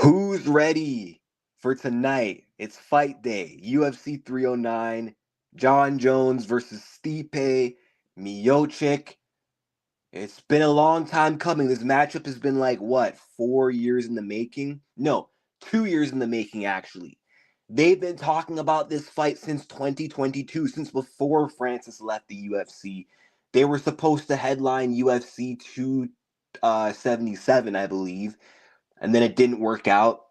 Who's ready for tonight? It's fight day. UFC 309. John Jones versus Stipe Miocic. It's been a long time coming. This matchup has been like, what, 4 years in the making? No, 2 years in the making, actually. They've been talking about this fight since 2022, since before Francis left the UFC. They were supposed to headline UFC 277, I believe, and then it didn't work out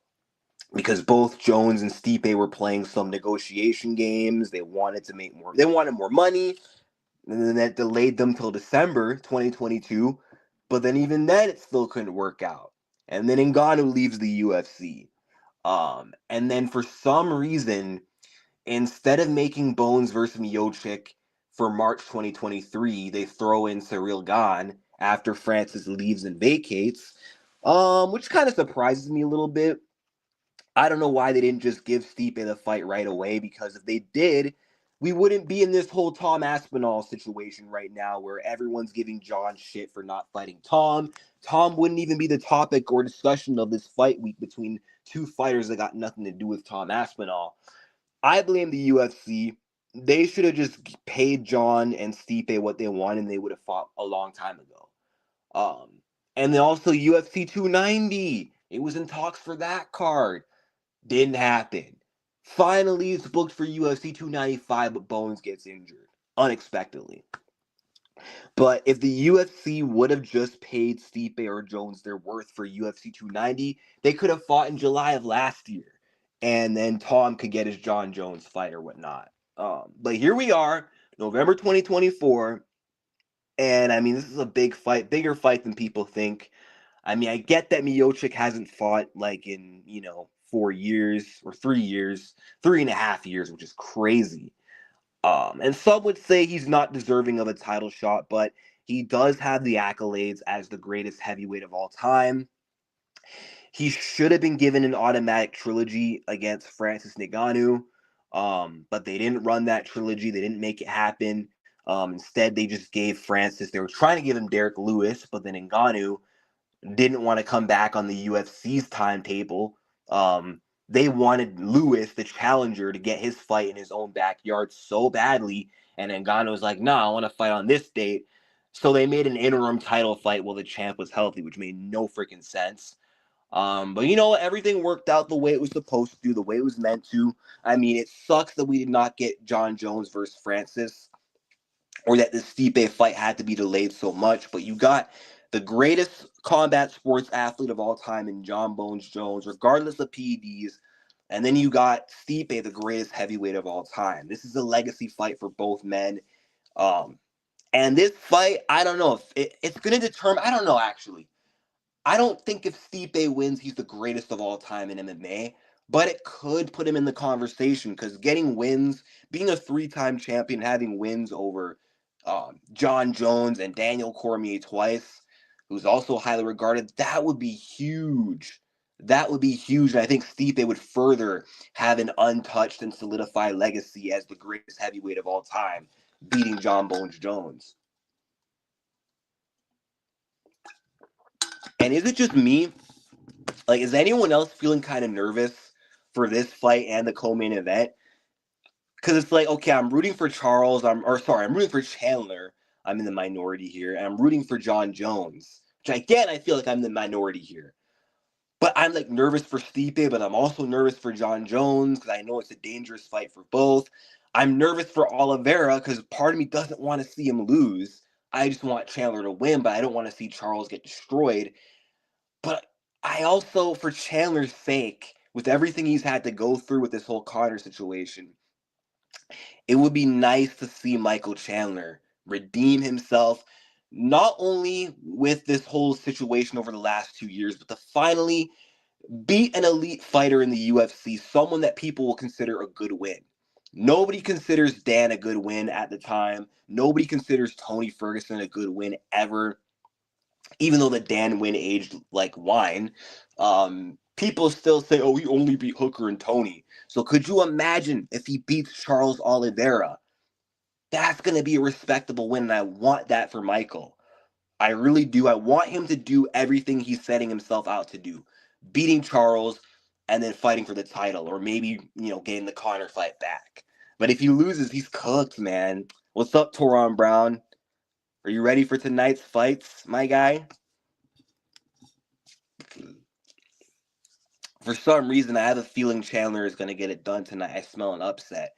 because both Jones and Stipe were playing some negotiation games. They wanted to make more. They wanted more money, and then that delayed them till December 2022. But then even then, it still couldn't work out. And then Ngannou leaves the UFC. And then for some reason, instead of making Bones versus Miocic for March 2023, they throw in Cyril Gane after Francis leaves and vacates, which kind of surprises me a little bit. I don't know why they didn't just give Stipe the fight right away, because if they did, we wouldn't be in this whole Tom Aspinall situation right now where everyone's giving John shit for not fighting Tom. Tom wouldn't even be the topic or discussion of this fight week between two fighters that got nothing to do with Tom Aspinall. I blame the UFC. They should have just paid John and Stipe what they want, and they would have fought a long time ago. And then also UFC 290. It was in talks for that card. Didn't happen. Finally, it's booked for UFC 295, but Bones gets injured unexpectedly. But if the UFC would have just paid Stipe or Jones their worth for UFC 290, they could have fought in July of last year, and then Tom could get his John Jones fight or whatnot. But here we are, November 2024, and I mean, this is a big fight, bigger fight than people think. I mean, I get that Miocic hasn't fought like in, 4 years or 3 years, 3.5 years, which is crazy. And some would say he's not deserving of a title shot, but he does have the accolades as the greatest heavyweight of all time. He should have been given an automatic trilogy against Francis Ngannou, but they didn't run that trilogy. They didn't make it happen. Instead, they just gave Francis. They were trying to give him Derek Lewis, but then Ngannou didn't want to come back on the UFC's timetable. They wanted Lewis, the challenger, to get his fight in his own backyard so badly, and Ngannou was like, "No, I want to fight on this date." So they made an interim title fight while the champ was healthy, which made no freaking sense. But you know what? Everything worked out the way it was supposed to do, the way it was meant to. I mean, it sucks that we did not get John Jones versus Francis, or that this Stipe fight had to be delayed so much, but you got the greatest combat sports athlete of all time in John Bones Jones, regardless of PEDs, and then you got Stipe, the greatest heavyweight of all time. This is a legacy fight for both men. And this fight, I don't know if it's going to determine, I don't know actually. I don't think if Stipe wins, he's the greatest of all time in MMA, but it could put him in the conversation because getting wins, being a three-time champion, having wins over John Jones and Daniel Cormier twice, who's also highly regarded, that would be huge. That would be huge. And I think Stipe would further have an untouched and solidified legacy as the greatest heavyweight of all time, beating John Bones Jones. And is it just me? Like, is anyone else feeling kind of nervous for this fight and the co-main event? Because it's like, okay, I'm rooting for Charles. I'm rooting for Chandler. I'm in the minority here, and I'm rooting for John Jones, which again, I feel like I'm the minority here. But I'm like nervous for Stipe, but I'm also nervous for John Jones because I know it's a dangerous fight for both. I'm nervous for Oliveira because part of me doesn't want to see him lose. I just want Chandler to win, but I don't want to see Charles get destroyed. But I also, for Chandler's sake, with everything he's had to go through with this whole Connor situation, it would be nice to see Michael Chandler redeem himself, not only with this whole situation over the last 2 years, but to finally beat an elite fighter in the UFC, someone that people will consider a good win. Nobody considers Dan a good win at the time. Nobody considers Tony Ferguson a good win ever. Even though the Dan win aged like wine, people still say, oh, he only beat Hooker and Tony. So could you imagine if he beats Charles Oliveira? That's going to be a respectable win, and I want that for Michael. I really do. I want him to do everything he's setting himself out to do. beating Charles, and then fighting for the title, or maybe, getting the Conor fight back. But if he loses, he's cooked, man. What's up, Toron Brown? Are you ready for tonight's fights, my guy? For some reason, I have a feeling Chandler is going to get it done tonight. I smell an upset.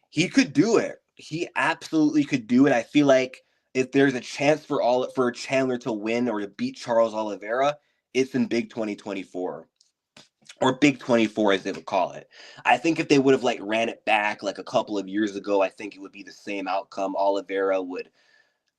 He could do it. He absolutely could do it. I feel like if there's a chance for Chandler to win or to beat Charles Oliveira, it's in Big 2024. Or Big 24 as they would call it. I think if they would have ran it back a couple of years ago, I think it would be the same outcome. Oliveira would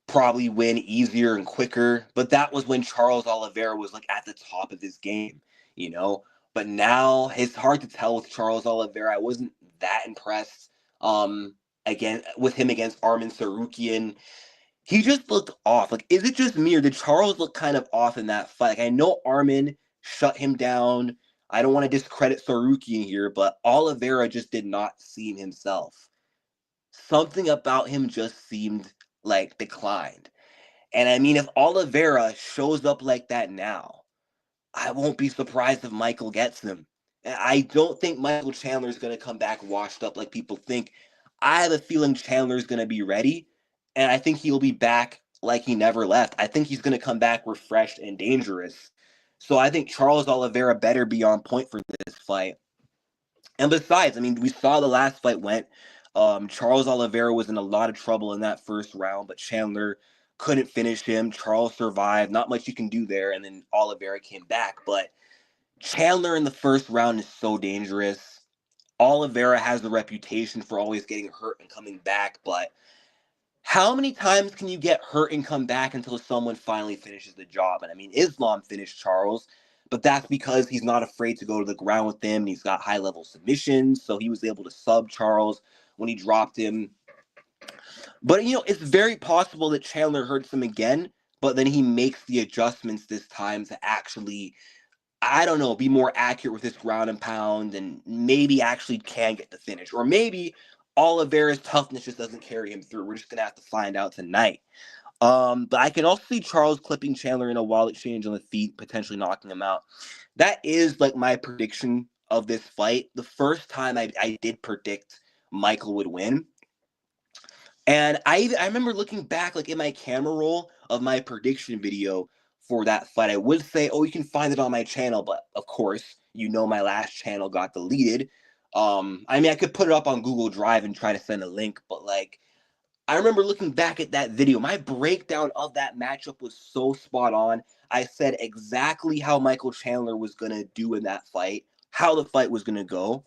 probably win easier and quicker, but that was when Charles Oliveira was at the top of his game, you know. But now it's hard to tell with Charles Oliveira. I wasn't that impressed again with him against Arman Tsarukyan. He just looked off. Is it just me, or did Charles look kind of off in that fight? I know Arman shut him down. I don't want to discredit Tsarukyan here, but Oliveira just did not seem himself. Something about him just seemed declined. And I mean, if Oliveira shows up like that now, I won't be surprised if Michael gets him. I don't think Michael Chandler is going to come back washed up like people think. I have a feeling Chandler's going to be ready, and I think he'll be back like he never left. I think he's going to come back refreshed and dangerous. So I think Charles Oliveira better be on point for this fight. And besides, I mean, we saw the last fight went. Charles Oliveira was in a lot of trouble in that first round, but Chandler couldn't finish him. Charles survived. Not much you can do there. And then Oliveira came back. But Chandler in the first round is so dangerous. Oliveira has the reputation for always getting hurt and coming back. But how many times can you get hurt and come back until someone finally finishes the job? And I mean, Islam finished Charles, but that's because he's not afraid to go to the ground with him. And he's got high-level submissions, so he was able to sub Charles when he dropped him. But, it's very possible that Chandler hurts him again, but then he makes the adjustments this time to actually, I don't know, be more accurate with his ground and pound and maybe actually can get the finish. Or maybe Oliveira's toughness just doesn't carry him through. We're just going to have to find out tonight. But I can also see Charles clipping Chandler in a wall exchange on the feet, potentially knocking him out. That is my prediction of this fight. The first time I did predict Michael would win. And I remember looking back in my camera roll of my prediction video for that fight. I would say, oh, you can find it on my channel, but of course, my last channel got deleted. I mean, I could put it up on Google Drive and try to send a link, but I remember looking back at that video. My breakdown of that matchup was so spot on. I said exactly how Michael Chandler was going to do in that fight, how the fight was going to go.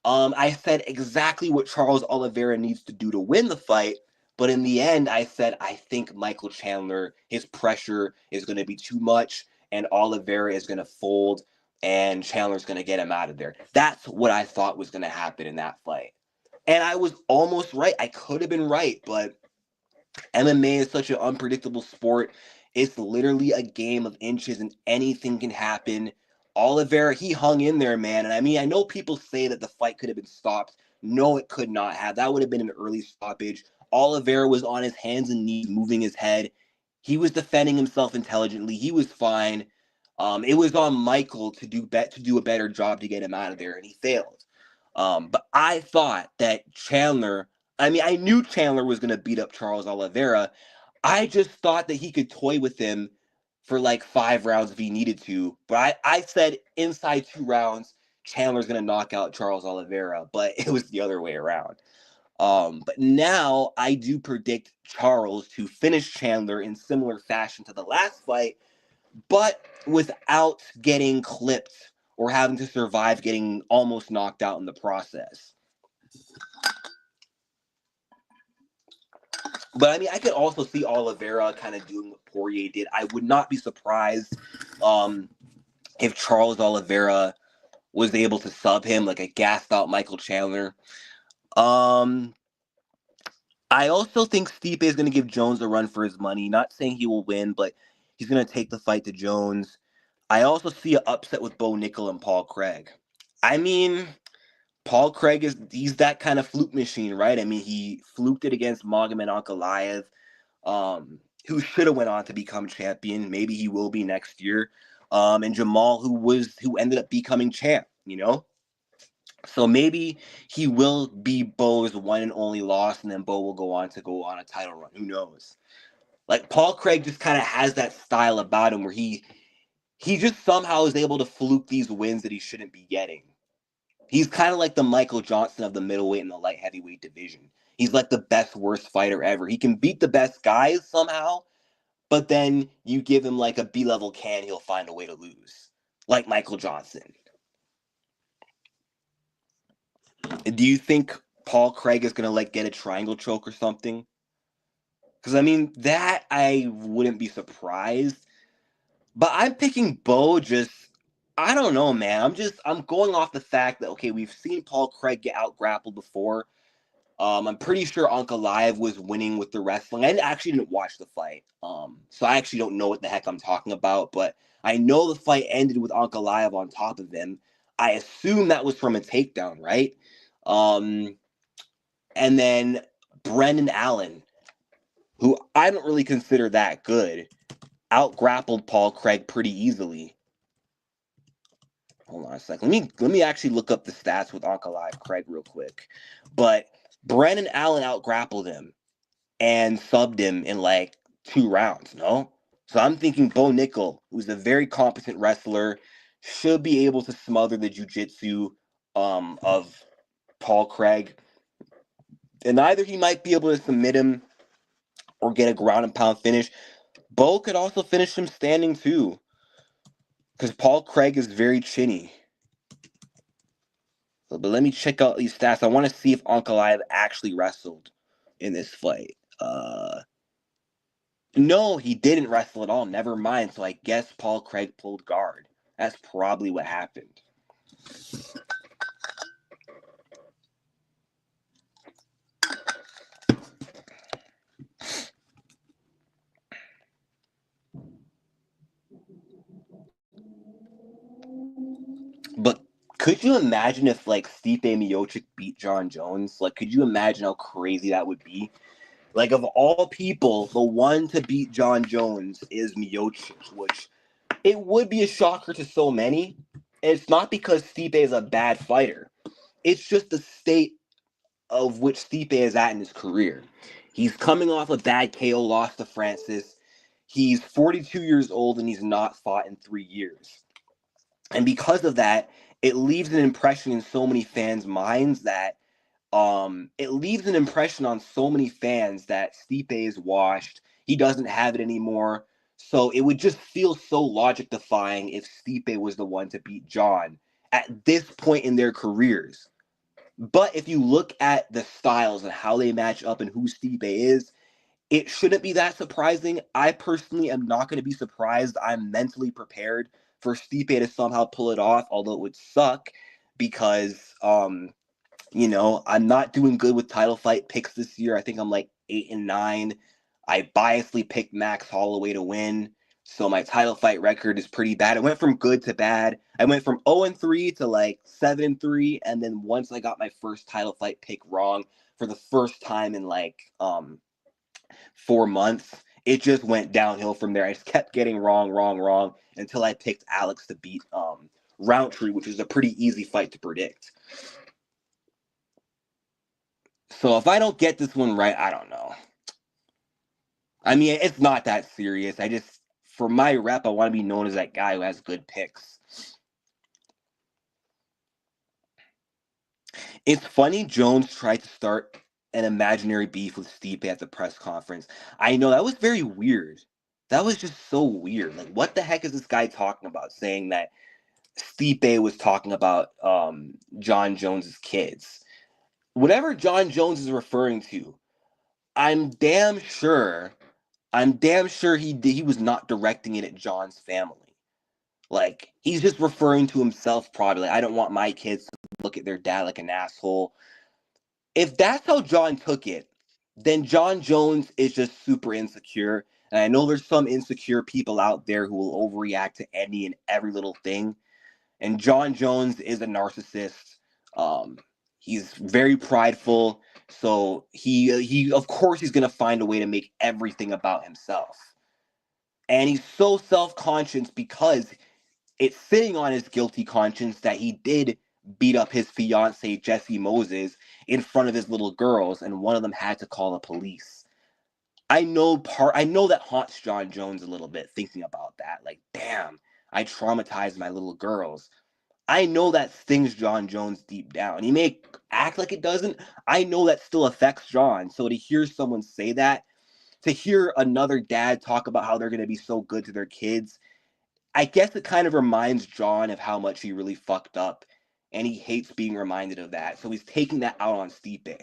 I said exactly what Charles Oliveira needs to do to win the fight. But in the end, I said, I think Michael Chandler, his pressure is going to be too much, and Oliveira is going to fold, and Chandler's going to get him out of there. That's what I thought was going to happen in that fight. And I was almost right. I could have been right, but MMA is such an unpredictable sport. It's literally a game of inches and anything can happen. Oliveira, he hung in there, man. And I mean, I know people say that the fight could have been stopped. No, it could not have. That would have been an early stoppage. Oliveira was on his hands and knees, moving his head. He was defending himself intelligently. He was fine. It was on Michael to do a better job to get him out of there, and he failed. But I thought that Chandler, I mean, I knew Chandler was going to beat up Charles Oliveira. I just thought that he could toy with him for 5 rounds if he needed to. But I said inside 2 rounds, Chandler's going to knock out Charles Oliveira, but it was the other way around. But now I do predict Charles to finish Chandler in similar fashion to the last fight, but without getting clipped or having to survive getting almost knocked out in the process. But I mean, I could also see Oliveira kind of doing what Poirier did. I would not be surprised if Charles Oliveira was able to sub him like a gassed out Michael Chandler. I also think Stipe is going to give Jones a run for his money. Not saying he will win, but he's going to take the fight to Jones. I also see an upset with Bo Nickel and Paul Craig. I mean, Paul Craig he's that kind of fluke machine, right? I mean, he fluked it against Magomed Ankalaev, who should have went on to become champion. Maybe he will be next year. and Jamal, who ended up becoming champ. So maybe he will be Bo's one and only loss, and then Bo will go on a title run. Who knows? Like Paul Craig just kind of has that style about him where he just somehow is able to fluke these wins that he shouldn't be getting. He's kind of like the Michael Johnson of the middleweight and the light heavyweight division. He's like the best, worst fighter ever. He can beat the best guys somehow, but then you give him like a B-level can, he'll find a way to lose. Like Michael Johnson. Do you think Paul Craig is going to get a triangle choke or something? Because, I mean, that I wouldn't be surprised. But I'm picking Bo I don't know, man. I'm going off the fact that, okay, we've seen Paul Craig get out grappled before. I'm pretty sure Ankalaev was winning with the wrestling. I actually didn't watch the fight. So I actually don't know what the heck I'm talking about. But I know the fight ended with Ankalaev on top of him. I assume that was from a takedown, right? And then Brendan Allen, who I don't really consider that good, out-grappled Paul Craig pretty easily. Hold on a second. Let me actually look up the stats with Ankalaev Craig real quick. But Brendan Allen out-grappled him and subbed him in 2 rounds, no? So I'm thinking Bo Nickel, who's a very competent wrestler, should be able to smother the jiu-jitsu of Paul Craig. And either he might be able to submit him or get a ground and pound finish. Bo could also finish him standing too, because Paul Craig is very chinny. But let me check out these stats. I want to see if Ankalaev actually wrestled in this fight. No, he didn't wrestle at all. Never mind. So I guess Paul Craig pulled guard. That's probably what happened. But could you imagine if Stipe Miocic beat John Jones? Could you imagine how crazy that would be? Of all people, the one to beat John Jones is Miocic, which it would be a shocker to so many. And it's not because Stipe is a bad fighter. It's just the state of which Stipe is at in his career. He's coming off a bad KO loss to Francis. He's 42 years old and he's not fought in 3 years. And because of that, it leaves an impression in so many fans' minds that it leaves an impression on so many fans that Stipe is washed. He doesn't have it anymore. So it would just feel so logic defying if Stipe was the one to beat John at this point in their careers. But if you look at the styles and how they match up and who Stipe is, it shouldn't be that surprising. I personally am not going to be surprised. I'm mentally prepared for Stipe to somehow pull it off, although it would suck because I'm not doing good with title fight picks this year. I think I'm 8-9. I biasly picked Max Holloway to win, so my title fight record is pretty bad. It went from good to bad. I went from 0-3 to 7-3, and then once I got my first title fight pick wrong for the first time in 4 months, it just went downhill from there. I just kept getting wrong until I picked Alex to beat Roundtree, which is a pretty easy fight to predict. So if I don't get this one right, I don't know. I mean, it's not that serious. For my rep, I want to be known as that guy who has good picks. It's funny Jones tried to start an imaginary beef with Stipe at the press conference. I know, that was very weird. That was just so weird. What the heck is this guy talking about? Saying that Stipe was talking about John Jones's kids. Whatever John Jones is referring to, I'm damn sure he was not directing it at John's family. He's just referring to himself probably. I don't want my kids to look at their dad like an asshole. If that's how John took it, then John Jones is just super insecure. And I know there's some insecure people out there who will overreact to any and every little thing. And John Jones is a narcissist. He's very prideful. So he of course he's gonna find a way to make everything about himself. And he's so self-conscious because it's sitting on his guilty conscience that he did beat up his fiance Jessie Moses in front of his little girls, and one of them had to call the police. I know that haunts John Jones a little bit thinking about that. Like, damn, I traumatized my little girls. I know that stings John Jones deep down. He may act like it doesn't. I know that still affects John. So to hear someone say that, to hear another dad talk about how they're going to be so good to their kids, I guess it kind of reminds John of how much he really fucked up, and he hates being reminded of that. So he's taking that out on Stipe.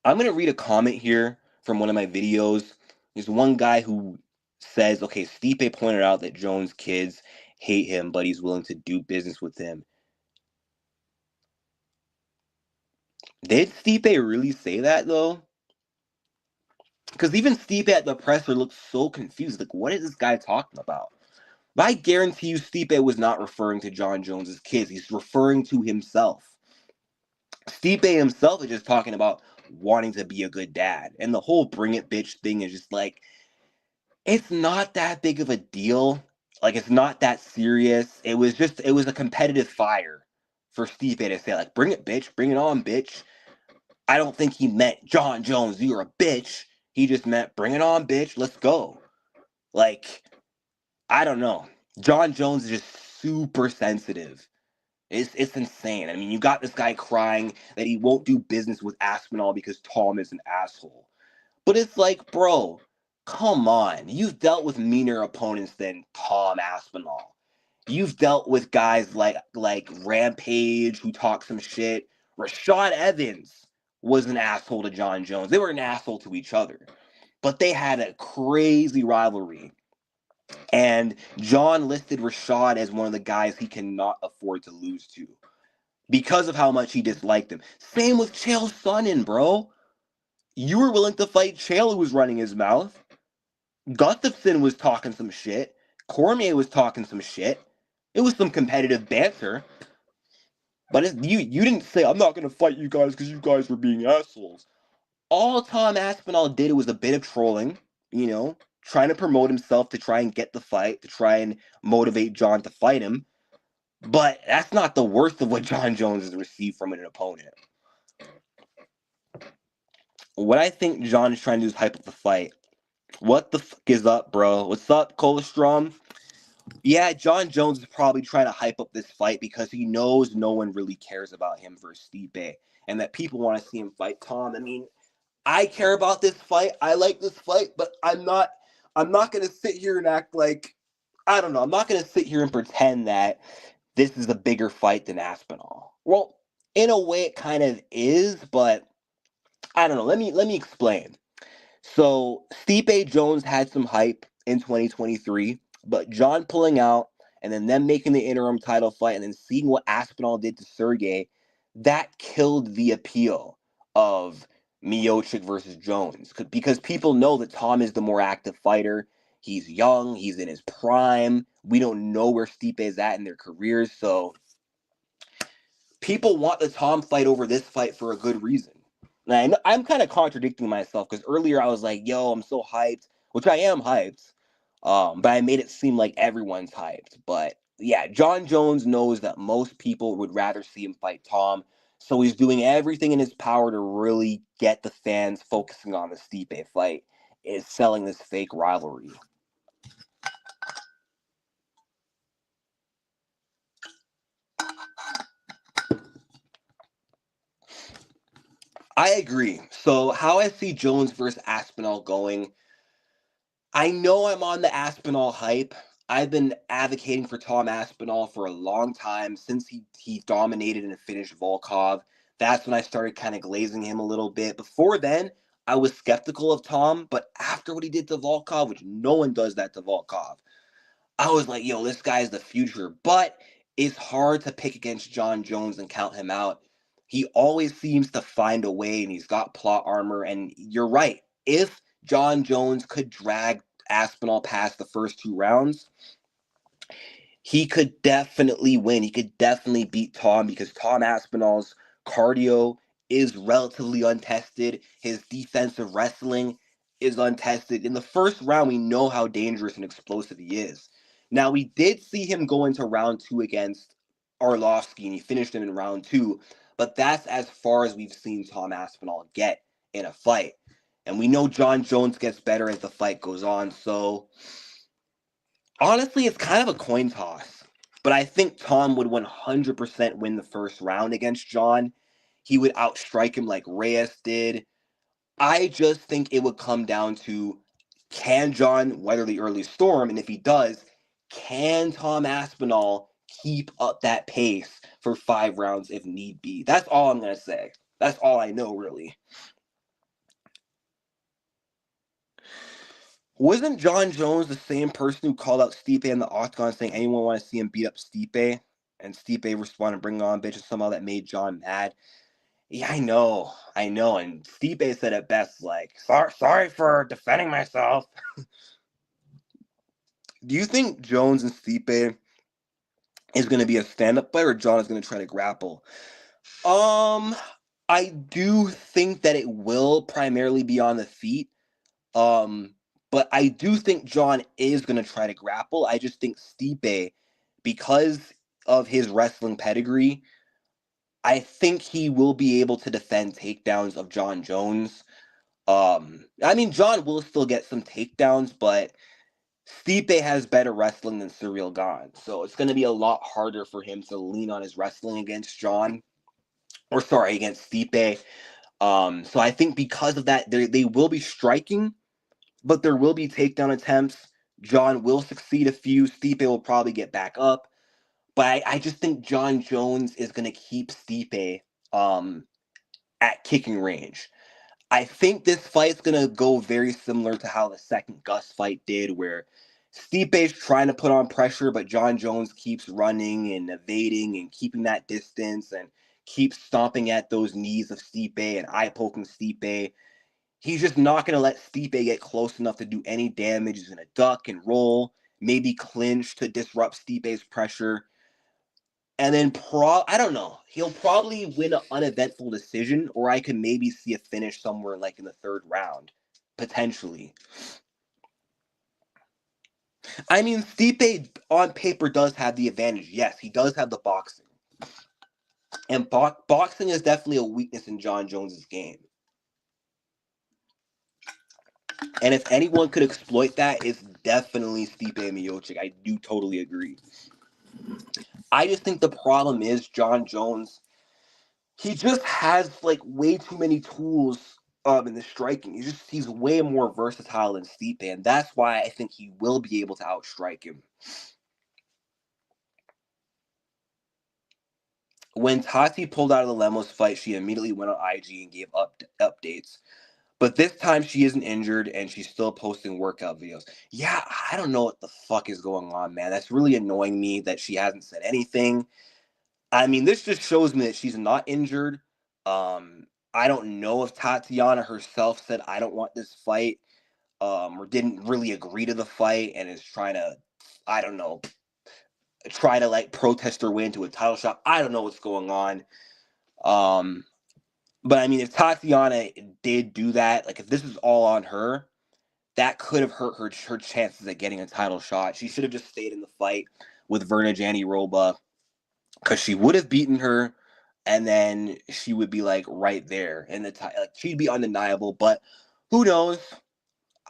I'm going to read a comment here from one of my videos. There's one guy who says, okay, Stipe pointed out that Jones' kids hate him, but he's willing to do business with him. Did Stipe really say that, though? Because even Stipe at the presser looked so confused. Like, what is this guy talking about? But I guarantee you Stipe was not referring to John Jones's kids. He's referring to himself. Stipe himself is just talking about wanting to be a good dad. And the whole bring it bitch thing is just like, it's not that big of a deal. Like, it's not that serious. It was a competitive fire for Stipe to say, like, bring it, bitch. Bring it on, bitch. I don't think he meant, John Jones, you're a bitch. He just meant, bring it on, bitch. Let's go. Like, I don't know. John Jones is just super sensitive. It's insane. I mean, you got this guy crying that he won't do business with Aspinall because Tom is an asshole. But it's like, bro, come on. You've dealt with meaner opponents than Tom Aspinall. You've dealt with guys like Rampage who talk some shit. Rashad Evans was an asshole to John Jones. They were an asshole to each other. But they had a crazy rivalry. And John listed Rashad as one of the guys he cannot afford to lose to because of how much he disliked him. Same with Chael Sonnen, bro. You were willing to fight Chael, who was running his mouth. Gustafson was talking some shit. Cormier was talking some shit. It was some competitive banter. But you didn't say, I'm not going to fight you guys because you guys were being assholes. All Tom Aspinall did was a bit of trolling, trying to promote himself to try and get the fight, to try and motivate John to fight him. But that's not the worst of what John Jones has received from an opponent. What I think John is trying to do is hype up the fight. What the fuck is up, bro? What's up, Colostrum? Yeah, John Jones is probably trying to hype up this fight because he knows no one really cares about him versus Stipe, and that people want to see him fight Tom. I mean, I care about this fight. I like this fight, but I'm not going to sit here and act like, I don't know. I'm not going to sit here and pretend that this is a bigger fight than Aspinall. Well, in a way it kind of is, but I don't know. Let me explain. So, Stipe Jones had some hype in 2023, but John pulling out and then them making the interim title fight and then seeing what Aspinall did to Sergey, that killed the appeal of Miocic versus Jones because people know that Tom is the more active fighter. He's young, he's in his prime. We don't know where Stipe is at in their careers, so people want the Tom fight over this fight for a good reason. And I'm kind of contradicting myself because earlier I was like, yo, I'm so hyped, which I am hyped. But I made it seem like everyone's hyped. But yeah, John Jones knows that most people would rather see him fight Tom. So he's doing everything in his power to really get the fans focusing on the Stipe fight. Is selling this fake rivalry. I agree. So how I see Jones versus Aspinall going, I know I'm on the Aspinall hype. I've been advocating for Tom Aspinall for a long time since he dominated and finished Volkov. That's when I started kind of glazing him a little bit. Before then, I was skeptical of Tom, but after what he did to Volkov, which no one does that to Volkov, I was like, yo, this guy's the future. But it's hard to pick against John Jones and count him out. He always seems to find a way, and he's got plot armor. And you're right. If John Jones could drag Aspinall past the first two rounds, he could definitely win. He could definitely beat Tom because Tom Aspinall's cardio is relatively untested. His defensive wrestling is untested. In the first round, we know how dangerous and explosive he is. Now, we did see him go into round 2 against Arlovsky, and he finished him in round 2, but that's as far as we've seen Tom Aspinall get in a fight. And we know John Jones gets better as the fight goes on, so honestly, it's kind of a coin toss. But I think Tom would 100% win the first round against John. He would outstrike him like Reyes did. I just think it would come down to, can John weather the early storm? And if he does, can Tom Aspinall keep up that pace for 5 rounds if need be? That's all I'm going to say. That's all I know, really. Wasn't John Jones the same person who called out Stipe in the octagon saying anyone want to see him beat up Stipe? And Stipe responded, bring on bitches, somehow that made John mad. Yeah, I know. And Stipe said it best, like, sorry for defending myself. Do you think Jones and Stipe is going to be a stand-up fight, or John is going to try to grapple? I do think that it will primarily be on the feet. But I do think John is going to try to grapple. I just think Stipe, because of his wrestling pedigree, I think he will be able to defend takedowns of John Jones. I mean, John will still get some takedowns, but Stipe has better wrestling than Ciryl Gane, so it's going to be a lot harder for him to lean on his wrestling against against Stipe. So I think because of that, they will be striking, but there will be takedown attempts. John will succeed a few. Stipe will probably get back up, but I just think John Jones is going to keep Stipe at kicking range. I think this fight's going to go very similar to how the second Gus fight did, where Stipe's trying to put on pressure, but John Jones keeps running and evading and keeping that distance and keeps stomping at those knees of Stipe and eye-poking Stipe. He's just not going to let Stipe get close enough to do any damage. He's going to duck and roll, maybe clinch to disrupt Stipe's pressure. And then I don't know. He'll probably win an uneventful decision, or I could maybe see a finish somewhere like in the 3rd round, potentially. I mean, Stipe on paper does have the advantage. Yes, he does have the boxing, and boxing is definitely a weakness in John Jones's game. And if anyone could exploit that, it's definitely Stipe Miocic. I do totally agree. I just think the problem is John Jones, he just has like way too many tools in the striking. He's way more versatile than Stipe, and that's why I think he will be able to outstrike him. When Tati pulled out of the Lemos fight, she immediately went on IG and gave updates. But this time she isn't injured and she's still posting workout videos. Yeah, I don't know what the fuck is going on, man. That's really annoying me that she hasn't said anything. I mean, this just shows me that she's not injured. I don't know if Tatiana herself said, I don't want this fight, or didn't really agree to the fight and is trying to, I don't know, try to like protest her way into a title shot. I don't know what's going on. But I mean, if Tatiana did do that, like if this is all on her, that could have hurt her chances at getting a title shot. She should have just stayed in the fight with Verna Jandiroba, because she would have beaten her, and then she would be like right there in the like she'd be undeniable. But who knows?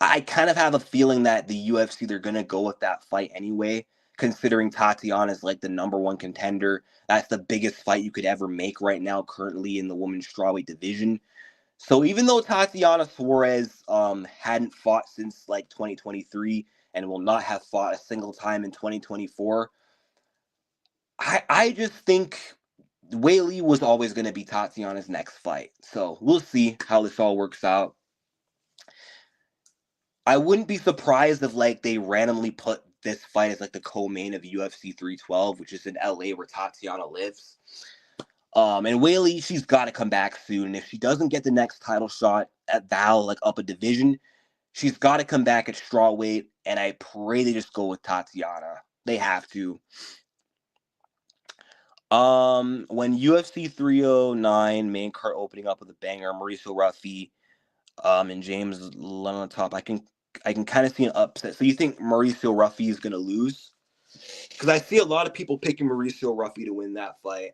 I kind of have a feeling that the UFC, they're gonna go with that fight anyway, considering Tatiana is like the #1 contender. That's the biggest fight you could ever make right now, currently in the women's strawweight division. So even though Tatiana Suarez hadn't fought since like 2023 and will not have fought a single time in 2024, I just think Weili was always going to be Tatiana's next fight. So we'll see how this all works out. I wouldn't be surprised if like they randomly put this fight as like the co-main of UFC 312, which is in LA where Tatiana lives. And Weili, she's got to come back soon. And if she doesn't get the next title shot at Val, like up a division, she's got to come back at strawweight. And I pray they just go with Tatiana. They have to. When UFC 309 main card opening up with a banger, Mauricio Raffi, and James Lennon on top, I can kind of see an upset. So you think Mauricio Raffi is gonna lose? Because I see a lot of people picking Mauricio Ruffy to win that fight.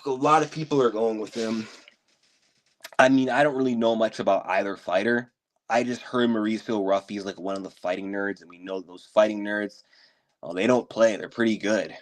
A lot of people are going with him. I mean, I don't really know much about either fighter. I just heard Mauricio Ruffy is like one of the fighting nerds, and we know those fighting nerds, well, they don't play. They're pretty good.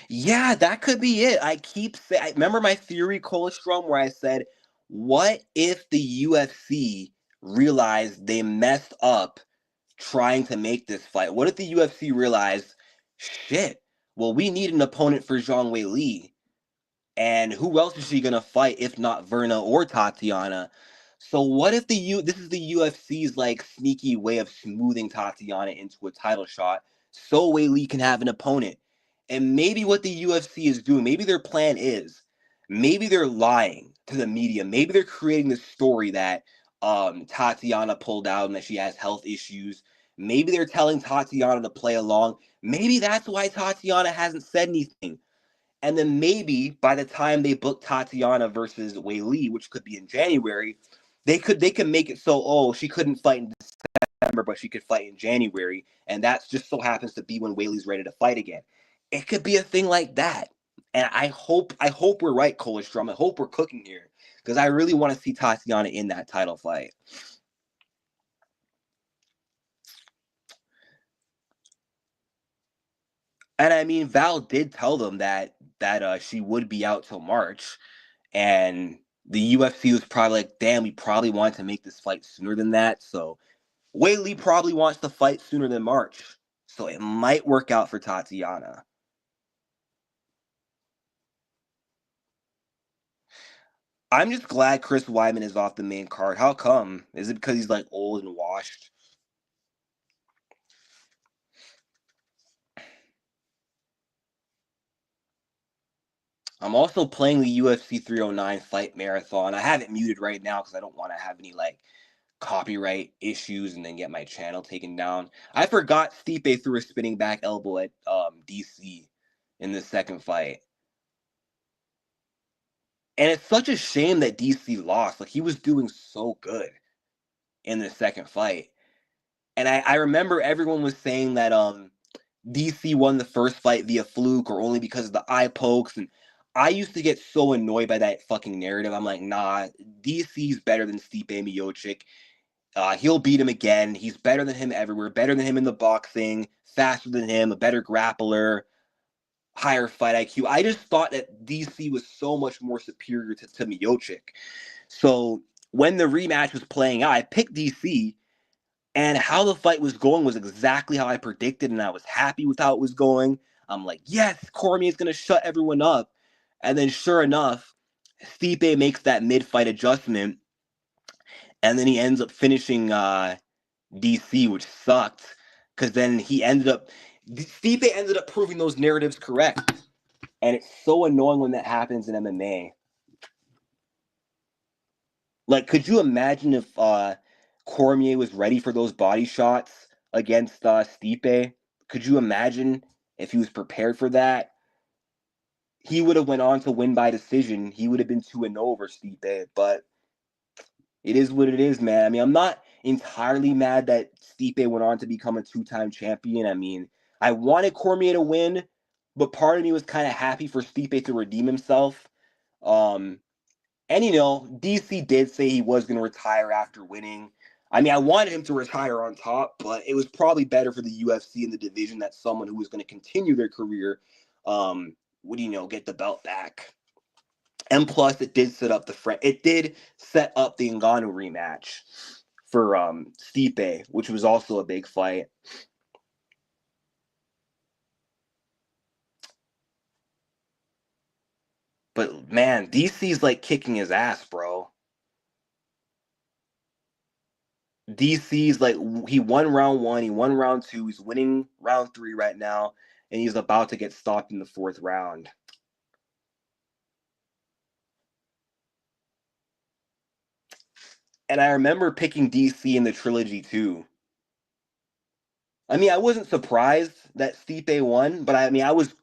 Yeah, that could be it. I keep saying, remember my theory, Colostrum, where I said, what if the UFC realized they messed up trying to make this fight? What if the UFC realized, shit, well, we need an opponent for Zhang Wei Li? And who else is she gonna fight if not Verna or Tatiana? So what if this is the UFC's like sneaky way of smoothing Tatiana into a title shot so Wei Lee can have an opponent? And maybe what the UFC is doing, maybe their plan is, maybe they're lying to the media. Maybe they're creating this story that Tatiana pulled out and that she has health issues. Maybe they're telling Tatiana to play along. Maybe that's why Tatiana hasn't said anything. And then maybe by the time they book Tatiana versus Wei Li, which could be in January, they can make it so, oh, she couldn't fight in December, but she could fight in January, and that just so happens to be when Wei Li's ready to fight again. It could be a thing like that. And I hope we're right, Colostrum. I hope we're cooking here, because I really want to see Tatiana in that title fight. And I mean, Val did tell them that she would be out till March. And the UFC was probably like, damn, we probably wanted to make this fight sooner than that. So Wei Li probably wants to fight sooner than March. So it might work out for Tatiana. I'm just glad Chris Weidman is off the main card. How come? Is it because he's like old and washed? I'm also playing the UFC 309 Fight Marathon. I have it muted right now because I don't want to have any like copyright issues and then get my channel taken down. I forgot Stipe threw a spinning back elbow at DC in the second fight. And it's such a shame that DC lost. Like, he was doing so good in the second fight. And I remember everyone was saying that DC won the first fight via fluke or only because of the eye pokes. And I used to get so annoyed by that fucking narrative. I'm like, nah, DC's better than Stipe Miocic. He'll beat him again. He's better than him everywhere. Better than him in the boxing. Faster than him. A better grappler. Higher fight IQ. I just thought that DC was so much more superior to Miocic. So when the rematch was playing out, I picked DC, and how the fight was going was exactly how I predicted, and I was happy with how it was going. I'm like, yes, Cormier is going to shut everyone up. And then sure enough, Stipe makes that mid-fight adjustment, and then he ends up finishing DC, which sucked, because then Stipe ended up proving those narratives correct. And it's so annoying when that happens in MMA. Like, could you imagine if Cormier was ready for those body shots against Stipe? Could you imagine if he was prepared for that? He would have went on to win by decision. He would have been 2-0 over Stipe, but it is what it is, man. I mean, I'm not entirely mad that Stipe went on to become a two-time champion. I mean, I wanted Cormier to win, but part of me was kind of happy for Stipe to redeem himself. Um, And, DC did say he was going to retire after winning. I mean, I wanted him to retire on top, but it was probably better for the UFC and the division that someone who was going to continue their career would, get the belt back. And plus, it did set up the Ngannou rematch for Stipe, which was also a big fight. But man, DC's like kicking his ass, bro. DC's like, he won round one, he won round two, he's winning round three right now, and he's about to get stopped in the fourth round. And I remember picking DC in the trilogy too. I mean, I wasn't surprised that Stipe won, but I mean, I was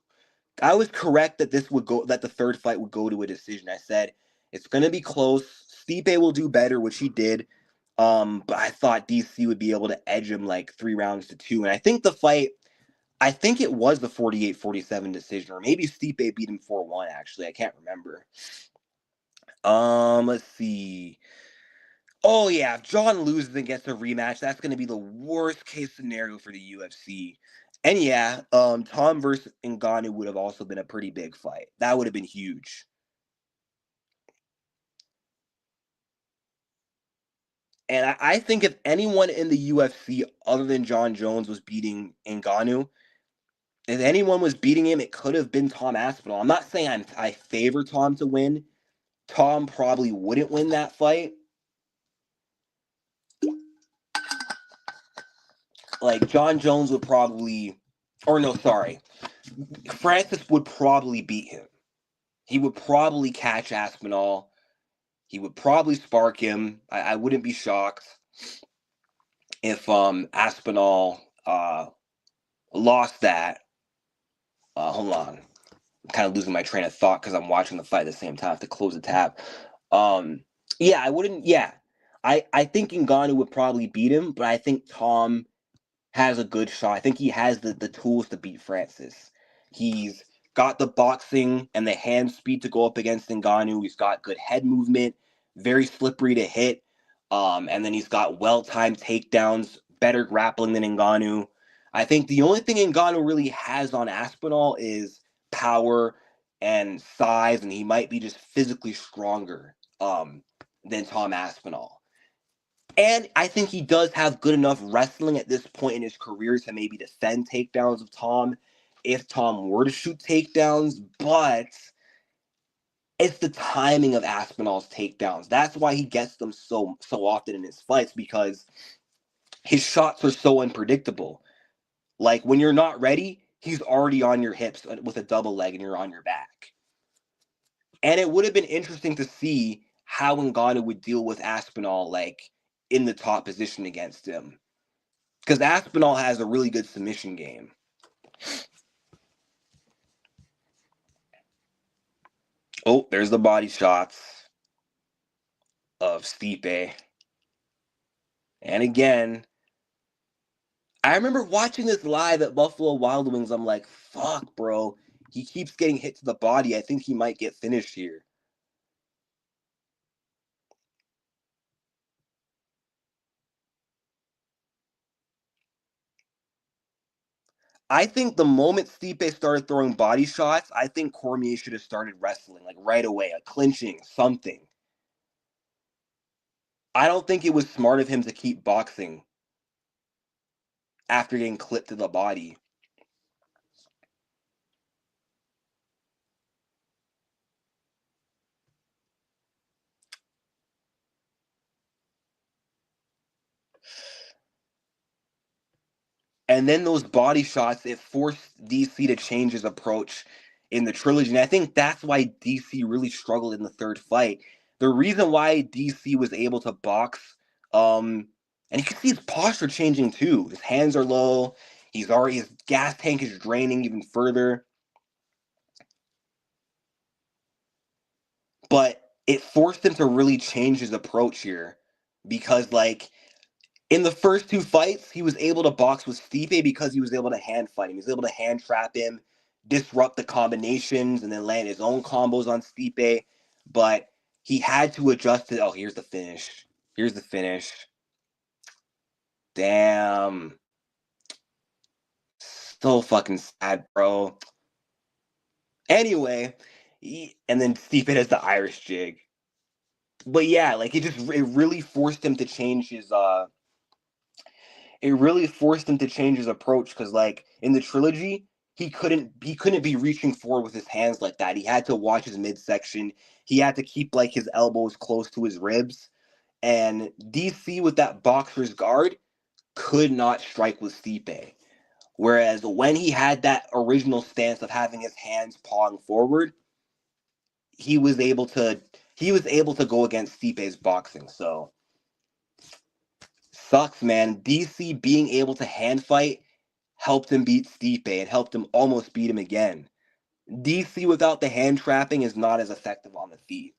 correct that that the third fight would go to a decision. I said it's going to be close. Stipe will do better, which he did. But I thought DC would be able to edge him like 3 rounds to 2. And I think it was the 48-47 decision, or maybe Stipe beat him 4-1, actually. I can't remember. Let's see. Oh yeah, if John loses and gets a rematch, that's going to be the worst case scenario for the UFC. And yeah, Tom versus Ngannou would have also been a pretty big fight. That would have been huge. And I think if anyone in the UFC other than John Jones was beating Ngannou, if anyone was beating him, it could have been Tom Aspinall. I'm not saying I favor Tom to win. Tom probably wouldn't win that fight. Like John Jones would probably, or no, sorry, Francis would probably beat him. He would probably catch Aspinall. He would probably spark him. I wouldn't be shocked if Aspinall lost that. Hold on. I'm kind of losing my train of thought because I'm watching the fight at the same time. I have to close the tab. Yeah, I wouldn't. Yeah, I think Ngannou would probably beat him, but I think Tom has a good shot. I think he has the tools to beat Francis. He's got the boxing and the hand speed to go up against Ngannou. He's got good head movement, very slippery to hit. And then he's got well-timed takedowns, better grappling than Ngannou. I think the only thing Ngannou really has on Aspinall is power and size, and he might be just physically stronger than Tom Aspinall. And I think he does have good enough wrestling at this point in his career to maybe defend takedowns of Tom if Tom were to shoot takedowns, but it's the timing of Aspinall's takedowns. That's why he gets them so often in his fights, because his shots are so unpredictable. Like when you're not ready, he's already on your hips with a double leg and you're on your back. And it would have been interesting to see how Ngannou would deal with Aspinall like in the top position against him. Because Aspinall has a really good submission game. Oh, there's the body shots of Stipe. And again, I remember watching this live at Buffalo Wild Wings. I'm like, fuck, bro. He keeps getting hit to the body. I think he might get finished here. I think the moment Stipe started throwing body shots, I think Cormier should have started wrestling, like right away, a clinching, something. I don't think it was smart of him to keep boxing after getting clipped to the body. And then those body shots, it forced DC to change his approach in the trilogy. And I think that's why DC really struggled in the third fight. The reason why DC was able to box, and you can see his posture changing too. His hands are low. His gas tank is draining even further. But it forced him to really change his approach here. Because like in the first two fights, he was able to box with Stipe because he was able to hand fight him. He was able to hand trap him, disrupt the combinations, and then land his own combos on Stipe. But he had to adjust to, oh, here's the finish. Here's the finish. Damn. So fucking sad, bro. Anyway, and then Stipe does the Irish jig. But yeah, like it really forced him to change his it really forced him to change his approach, because like in the trilogy he couldn't be reaching forward with his hands like that. He had to watch his midsection. He had to keep like his elbows close to his ribs. And DC with that boxer's guard could not strike with Stipe. Whereas when he had that original stance of having his hands pawing forward, he was able to go against Stipe's boxing. So sucks, man. DC being able to hand fight helped him beat Stipe. It helped him almost beat him again. DC without the hand trapping is not as effective on the feet.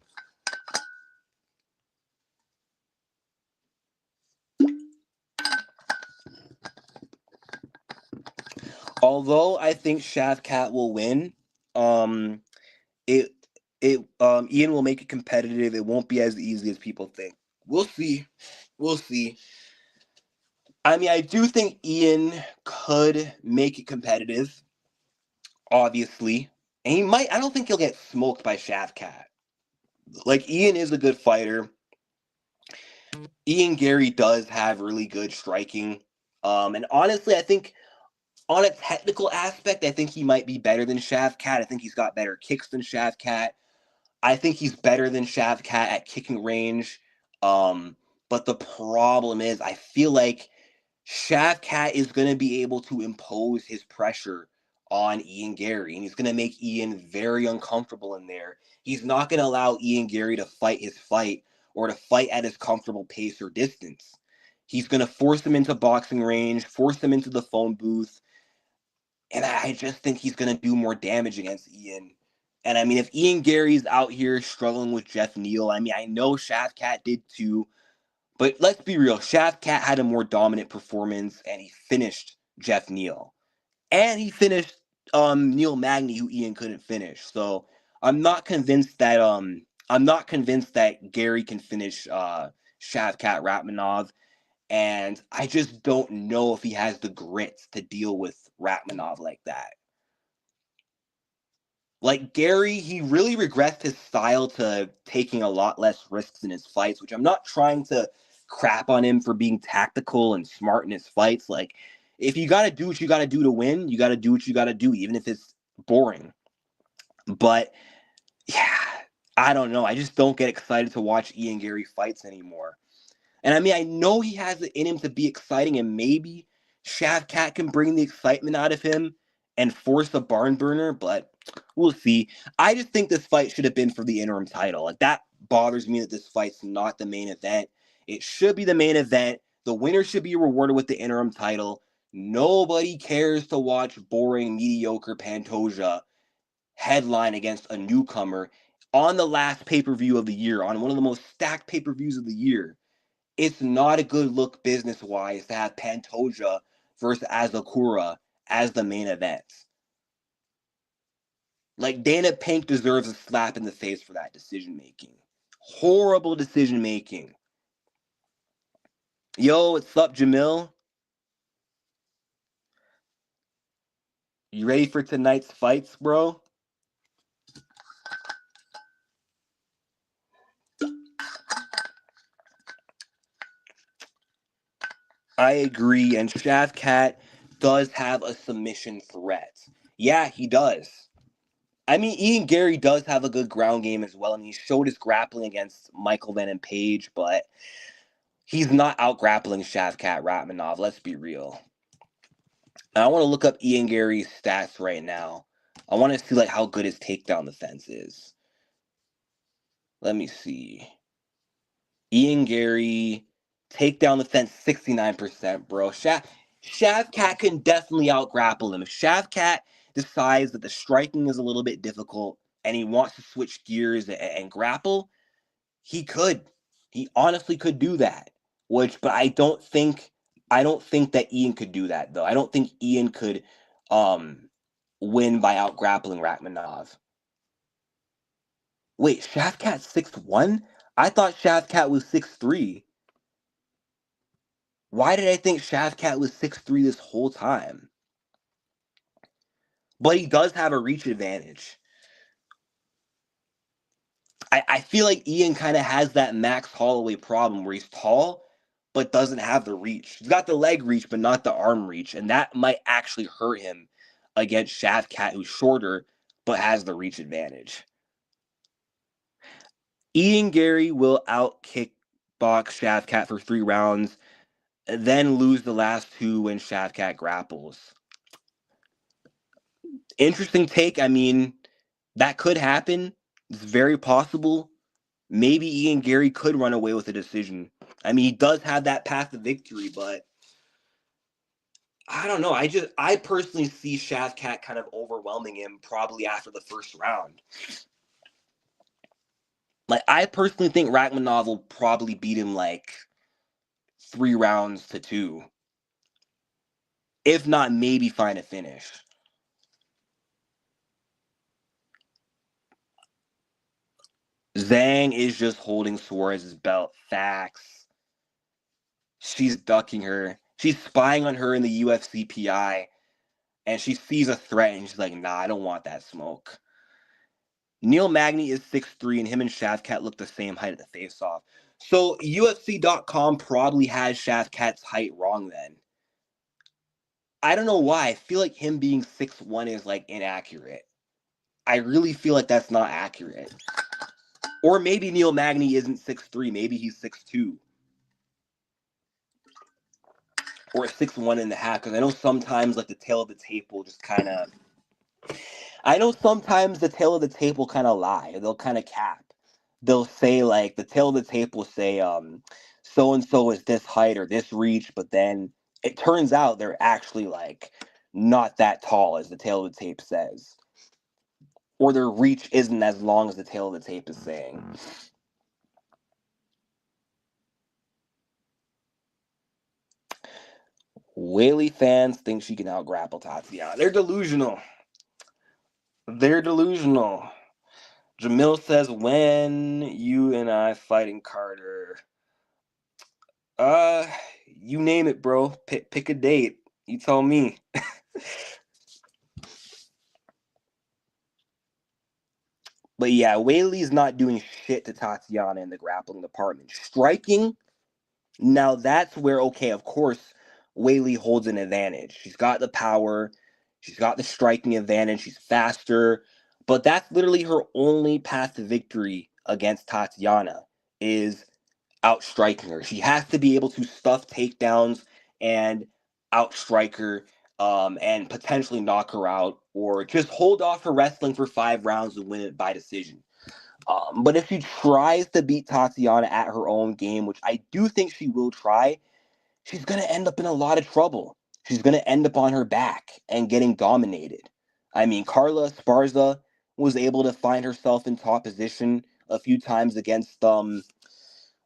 Although I think Shavkat will win, um, it Ian will make it competitive. It won't be as easy as people think. We'll see. We'll see. I mean, I do think Ian could make it competitive, obviously. And he might, I don't think he'll get smoked by Shavkat. Like, Ian is a good fighter. Ian Gary does have really good striking. And honestly, I think on a technical aspect, I think he might be better than Shavkat. I think he's got better kicks than Shavkat. I think he's better than Shavkat at kicking range. But the problem is, I feel like Shavkat is going to be able to impose his pressure on Ian Gary, and he's going to make Ian very uncomfortable in there. He's not going to allow Ian Gary to fight his fight or to fight at his comfortable pace or distance. He's going to force him into boxing range, force him into the phone booth, and I just think he's going to do more damage against Ian. And I mean, if Ian Gary's out here struggling with Jeff Neal, I mean, I know Shavkat did too, but let's be real. Shavkat had a more dominant performance, and he finished Jeff Neal. And he finished Neil Magny, who Ian couldn't finish. So I'm not convinced that Gary can finish Shavkat Ratmanov. And I just don't know if he has the grit to deal with Ratmanov like that. Like Gary, he really regressed his style to taking a lot less risks in his fights, which I'm not trying to crap on him for being tactical and smart in his fights. Like, if you got to do what you got to do to win, you got to do what you got to do, even if it's boring. But yeah, I don't know. I just don't get excited to watch Ian Gary fights anymore. And I mean, I know he has it in him to be exciting, and maybe Shavkat can bring the excitement out of him and force a barn burner, but we'll see. I just think this fight should have been for the interim title. Like, that bothers me that this fight's not the main event. It should be the main event. The winner should be rewarded with the interim title. Nobody cares to watch boring, mediocre Pantoja headline against a newcomer on the last pay-per-view of the year, on one of the most stacked pay-per-views of the year. It's not a good look business-wise to have Pantoja versus Azakura as the main event. Like, Dana Pink deserves a slap in the face for that decision-making. Horrible decision-making. Yo, what's up, Jamil? You ready for tonight's fights, bro? I agree, and Shavkat does have a submission threat. Yeah, he does. I mean, Ian Gary does have a good ground game as well. I mean, he showed his grappling against Michael Venom Page, but he's not out grappling Shavkat Ratmanov. Let's be real. And I want to look up Ian Gary's stats right now. I want to see like how good his takedown defense is. Let me see. Ian Gary takedown defense 69%, bro. Shavkat can definitely out grapple him. If Shavkat decides that the striking is a little bit difficult and he wants to switch gears and grapple, he could. He honestly could do that. But I don't think that Ian could do that though. I don't think Ian could win by out grappling Rachmanov. Wait, Shavkat 6'1"? I thought Shavkat was 6'3". Why did I think Shavkat was 6'3" this whole time? But he does have a reach advantage. I feel like Ian kind of has that Max Holloway problem where he's tall but doesn't have the reach. He's got the leg reach but not the arm reach, and that might actually hurt him against Shavkat, who's shorter but has the reach advantage. Ian Gary will outkick box Shavkat for 3 rounds, then lose the last 2 when Shavkat grapples. Interesting take. I mean, that could happen. It's very possible. maybe Ian Gary could run away with a decision. I mean, he does have that path to victory, but I don't know. I personally see Shavkat kind of overwhelming him probably after the first round. Like, I personally think Rachmanov will probably beat him like 3 rounds to 2. If not, maybe find a finish. Zhang is just holding Suarez's belt. Facts. She's ducking her. She's spying on her in the UFC PI. And she sees a threat and she's like, nah, I don't want that smoke. Neil Magny is 6'3", and him and Shavkat look the same height at the face-off. So UFC.com probably has Shavkat's height wrong then. I don't know why. I feel like him being 6'1" is like inaccurate. I really feel like that's not accurate. Or maybe Neil Magny isn't 6'3", maybe he's 6'2". Or 6'1.5", because I know sometimes like the tail of the tape will just kind of... I know sometimes the tail of the tape will kind of lie. They'll kind of cap. They'll say like the tail of the tape will say so and so is this height or this reach, but then it turns out they're actually like not that tall as the tail of the tape says. Or their reach isn't as long as the tail of the tape is saying. Whaley fans think she can out-grapple Tatiana. They're delusional. They're delusional. Jamil says, when you and I fighting Carter? You name it, bro. Pick a date. You tell me. But yeah, Whaley's not doing shit to Tatiana in the grappling department. Striking, now that's where, okay, of course, Whaley holds an advantage. She's got the power. She's got the striking advantage. She's faster. But that's literally her only path to victory against Tatiana is outstriking her. She has to be able to stuff takedowns and outstrike her, and potentially knock her out, or just hold off her wrestling for 5 rounds and win it by decision. But if she tries to beat Tatiana at her own game, which I do think she will try, she's going to end up in a lot of trouble. She's going to end up on her back and getting dominated. I mean, Carla Esparza was able to find herself in top position a few times against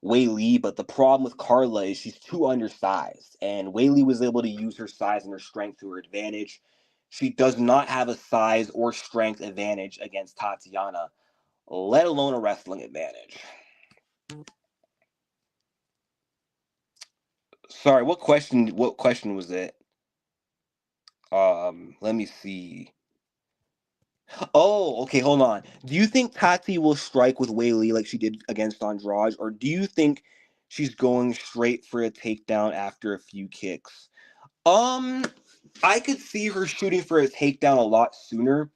Whaley, but the problem with Carla is she's too undersized, and Whaley was able to use her size and her strength to her advantage. She does not have a size or strength advantage against Tatiana, let alone a wrestling advantage. Sorry, what question was it? Let me see. Oh, okay, hold on. Do you think Tati will strike with Whaley like she did against Andrade, or do you think she's going straight for a takedown after a few kicks? I could see her shooting for a takedown a lot sooner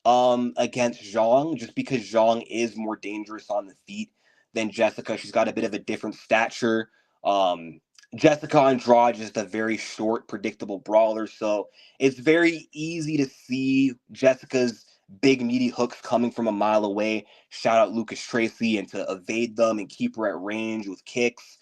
against Zhang, just because Zhang is more dangerous on the feet than Jessica. She's got a bit of a different stature. Um, Jessica Andrade is just a very short, predictable brawler, so it's very easy to see Jessica's big, meaty hooks coming from a mile away. Shout out Lucas Tracy, and to evade them and keep her at range with kicks.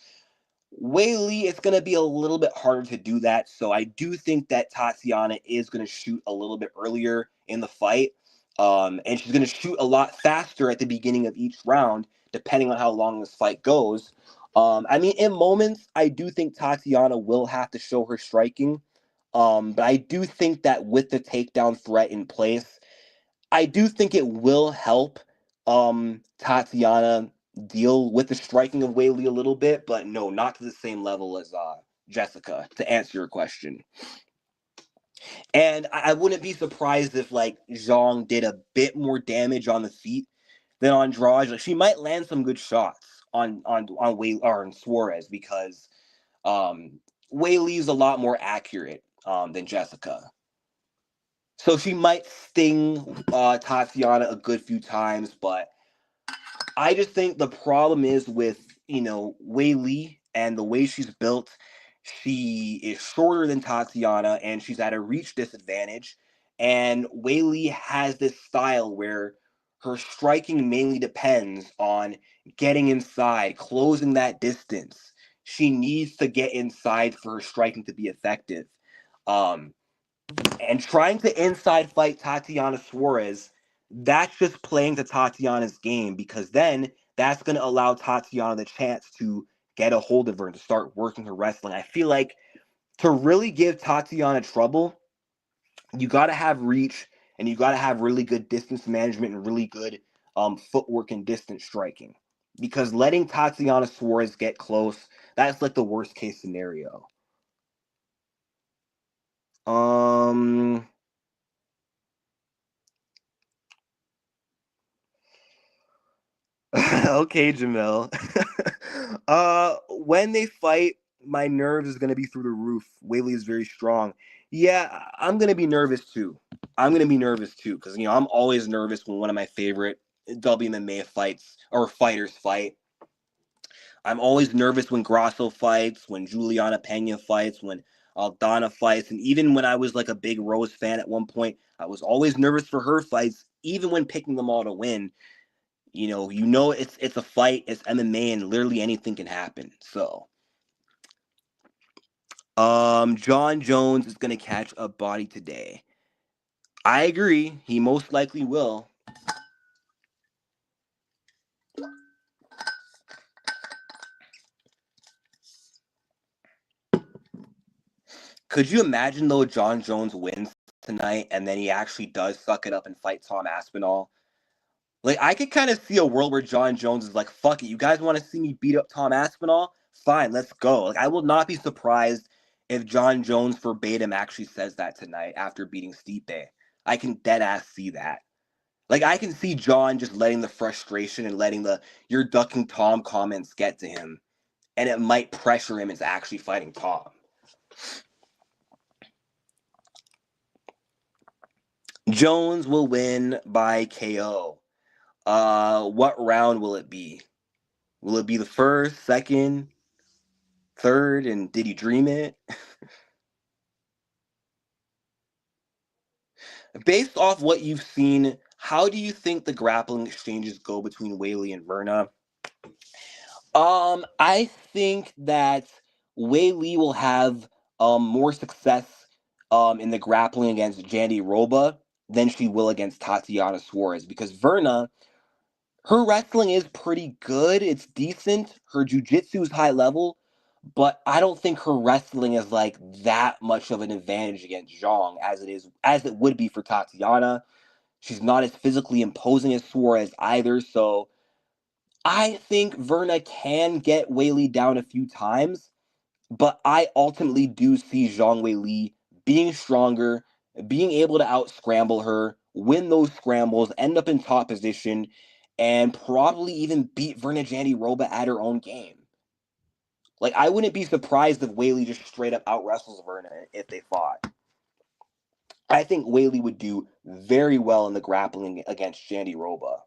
Whaley, it's going to be a little bit harder to do that. So I do think that Tatiana is going to shoot a little bit earlier in the fight. And she's going to shoot a lot faster at the beginning of each round, depending on how long this fight goes. I mean, in moments, I do think Tatiana will have to show her striking. But I do think that with the takedown threat in place, I do think it will help Tatiana deal with the striking of Whaley a little bit, but no, not to the same level as Jessica, to answer your question. And I wouldn't be surprised if like Zhang did a bit more damage on the feet than Andrade. Like, she might land some good shots on Whaley or on Suarez, because Whaley's a lot more accurate than Jessica. So she might sting Tatiana a good few times, but I just think the problem is with, Whaley and the way she's built. She is shorter than Tatiana, and she's at a reach disadvantage. And Whaley has this style where her striking mainly depends on getting inside, closing that distance. She needs to get inside for her striking to be effective. Um, and trying to inside fight Tatiana Suarez, that's just playing to Tatiana's game, because then that's going to allow Tatiana the chance to get a hold of her and to start working her wrestling. I feel like to really give Tatiana trouble, you got to have reach, and you got to have really good distance management and really good footwork and distance striking. Because letting Tatiana Suarez get close, that's like the worst case scenario. Um, okay, Jamel. When they fight, my nerves is gonna be through the roof. Whaley is very strong. Yeah, I'm gonna be nervous too. I'm gonna be nervous too, because I'm always nervous when one of my favorite WMMA fights or fighters fight. I'm always nervous when Grasso fights, when Juliana Pena fights, when Aldana fights, and even when I was like a big Rose fan at one point, I was always nervous for her fights, even when picking them all to win. It's a fight, it's MMA, and literally anything can happen. So, John Jones is gonna catch a body today. I agree. He most likely will. Could you imagine though John Jones wins tonight and then he actually does suck it up and fight Tom Aspinall? Like, I could kind of see a world where John Jones is like, fuck it, you guys want to see me beat up Tom Aspinall? Fine, let's go. Like, I will not be surprised if John Jones verbatim actually says that tonight after beating Stipe. I can dead ass see that. Like, I can see John just letting the frustration and letting the "you're ducking Tom" comments get to him, and it might pressure him into actually fighting Tom. Jones will win by KO. What round will it be? Will it be the first, second, third, and did you dream it? Based off what you've seen, how do you think the grappling exchanges go between Whaley and Verna? I think that Whaley will have more success in the grappling against Jandy Roba than she will against Tatiana Suarez, because Verna, her wrestling is pretty good. It's decent. Her jiu-jitsu is high level, but I don't think her wrestling is like that much of an advantage against Zhang as it would be for Tatiana. She's not as physically imposing as Suarez either, so I think Verna can get Whaley down a few times, but I ultimately do see Zhang Weili being stronger, being able to out scramble her, win those scrambles, end up in top position, and probably even beat Verna Jandiroba at her own game. Like, I wouldn't be surprised if Whaley just straight up out wrestles Verna if they fought. I think Whaley would do very well in the grappling against Jandiroba.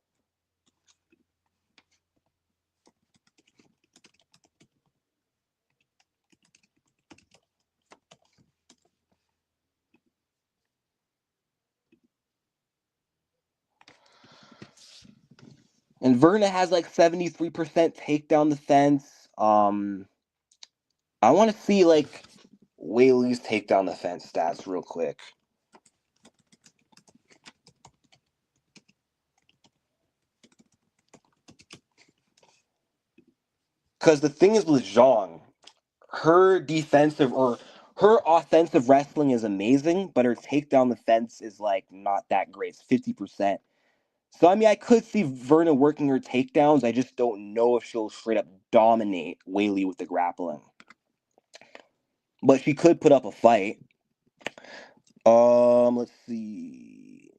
And Verna has like 73% takedown defense. I want to see like Whaley's takedown defense stats real quick. Because the thing is with Zhang, her defensive or her offensive wrestling is amazing, but her takedown defense is like not that great. It's 50%. So I mean, I could see Verna working her takedowns. I just don't know if she'll straight up dominate Whaley with the grappling. But she could put up a fight. Let's see.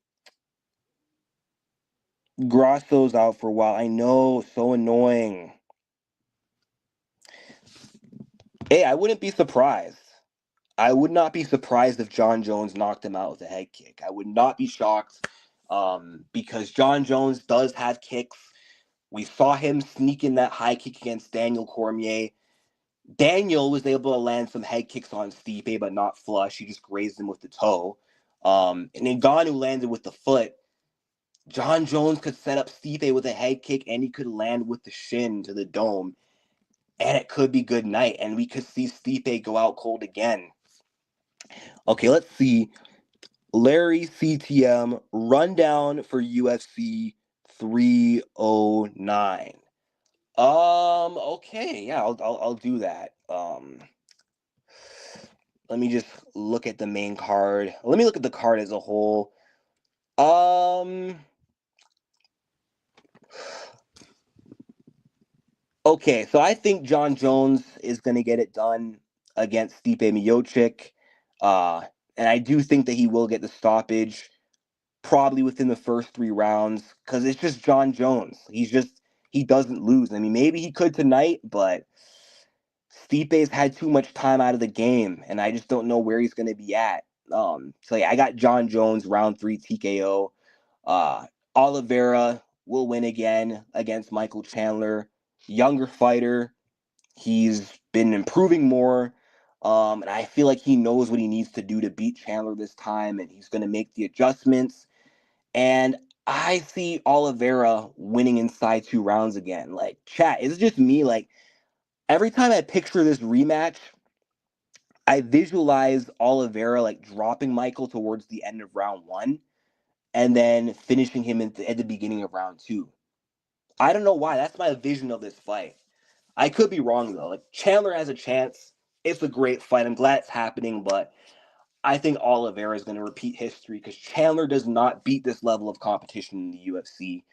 Grasso's out for a while. I know, so annoying. Hey, I wouldn't be surprised. I would not be surprised if John Jones knocked him out with a head kick. I would not be shocked, because John Jones does have kicks. We saw him sneak in that high kick against Daniel Cormier. Daniel was able to land some head kicks on Stipe, but not flush. He just grazed him with the toe. And Ngannou landed with the foot. John Jones could set up Stipe with a head kick, and he could land with the shin to the dome, and it could be good night, and we could see Stipe go out cold again. Okay, let's see. Larry CTM rundown for UFC 309. Okay, yeah, I'll do that. Let me just look at the main card. Let me look at the card as a whole. Okay, so I think John Jones is gonna get it done against Stipe Miocic. Uh, and I do think that he will get the stoppage probably within the first 3 rounds because it's just John Jones. He doesn't lose. I mean, maybe he could tonight, but Stipe's had too much time out of the game, and I just don't know where he's going to be at. So yeah, I got John Jones round 3 TKO. Uh, Oliveira will win again against Michael Chandler, younger fighter. He's been improving more. And I feel like he knows what he needs to do to beat Chandler this time, and he's going to make the adjustments. And I see Oliveira winning inside 2 rounds again. Like, chat, is it just me? Like, every time I picture this rematch, I visualize Oliveira like dropping Michael towards the end of round 1 and then finishing him at the beginning of round 2. I don't know why. That's my vision of this fight. I could be wrong though. Like, Chandler has a chance. It's a great fight. I'm glad it's happening, but I think Oliveira is going to repeat history because Chandler does not beat this level of competition in the UFC.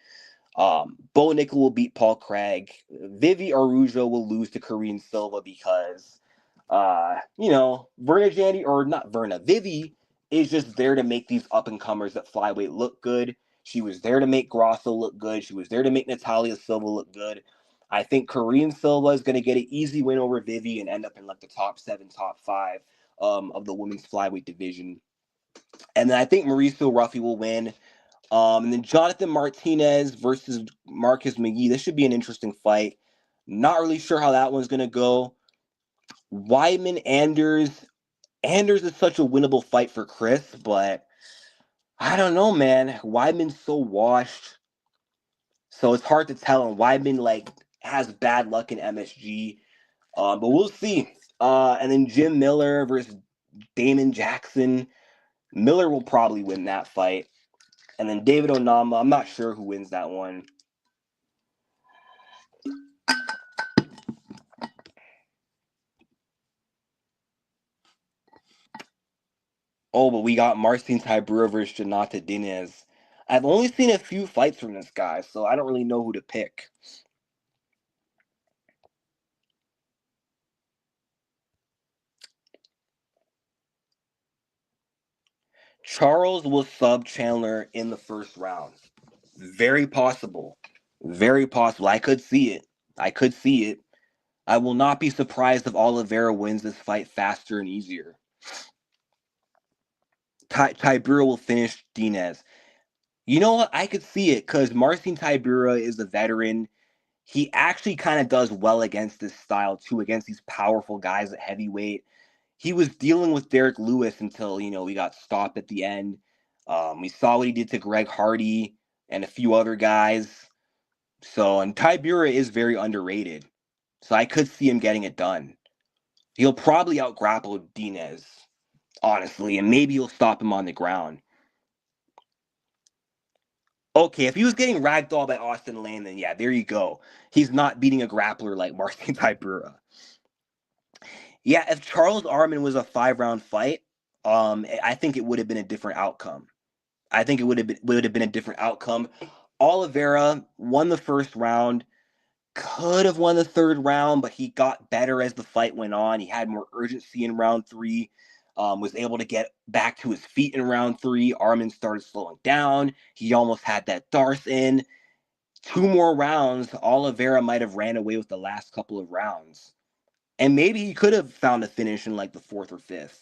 Bo Nickel will beat Paul Craig. Vivi Arujo will lose to Korean Silva because, Verna Jandy, or not Verna, Vivi is just there to make these up-and-comers at flyweight look good. She was there to make Grosso look good. She was there to make Natalia Silva look good. I think Korean Silva is going to get an easy win over Vivi and end up in like the top 7, top 5 of the women's flyweight division. And then I think Mauricio Ruffy will win. And then Jonathan Martinez versus Marcus McGee. This should be an interesting fight. Not really sure how that one's going to go. Weidman Anders. Anders is such a winnable fight for Chris, but I don't know, man. Weidman's so washed. So it's hard to tell. And Weidman, like, has bad luck in MSG. But we'll see. And then Jim Miller versus Damon Jackson. Miller will probably win that fight. And then David Onama, I'm not sure who wins that one. Oh, but we got Marcin Tybura versus Jonata Dinez. I've only seen a few fights from this guy, so I don't really know who to pick. Charles will sub Chandler in the first round. Very possible. Very possible. I could see it. I could see it. I will not be surprised if Oliveira wins this fight faster and easier. Tybura will finish Dinez. You know what? I could see it because Marcin Tybura is a veteran. He actually kind of does well against this style too, against these powerful guys at heavyweight. He was dealing with Derek Lewis until, we got stopped at the end. We saw what he did to Greg Hardy and a few other guys. So, and Tybura is very underrated. So I could see him getting it done. He'll probably out-grapple Dinez, honestly, and maybe he'll stop him on the ground. Okay, if he was getting ragdolled by Austin Lane, then yeah, there you go. He's not beating a grappler like Marcin Tybura. Yeah, if Charles Arman was a 5-round fight, I think it would have been a different outcome. I think it would have been a different outcome. Oliveira won the first round, could have won the third round, but he got better as the fight went on. He had more urgency in round 3. Was able to get back to his feet in round 3. Arman started slowing down. He almost had that Darth in. 2 more rounds, Oliveira might have ran away with the last couple of rounds. And maybe he could have found a finish in like the 4th or 5th.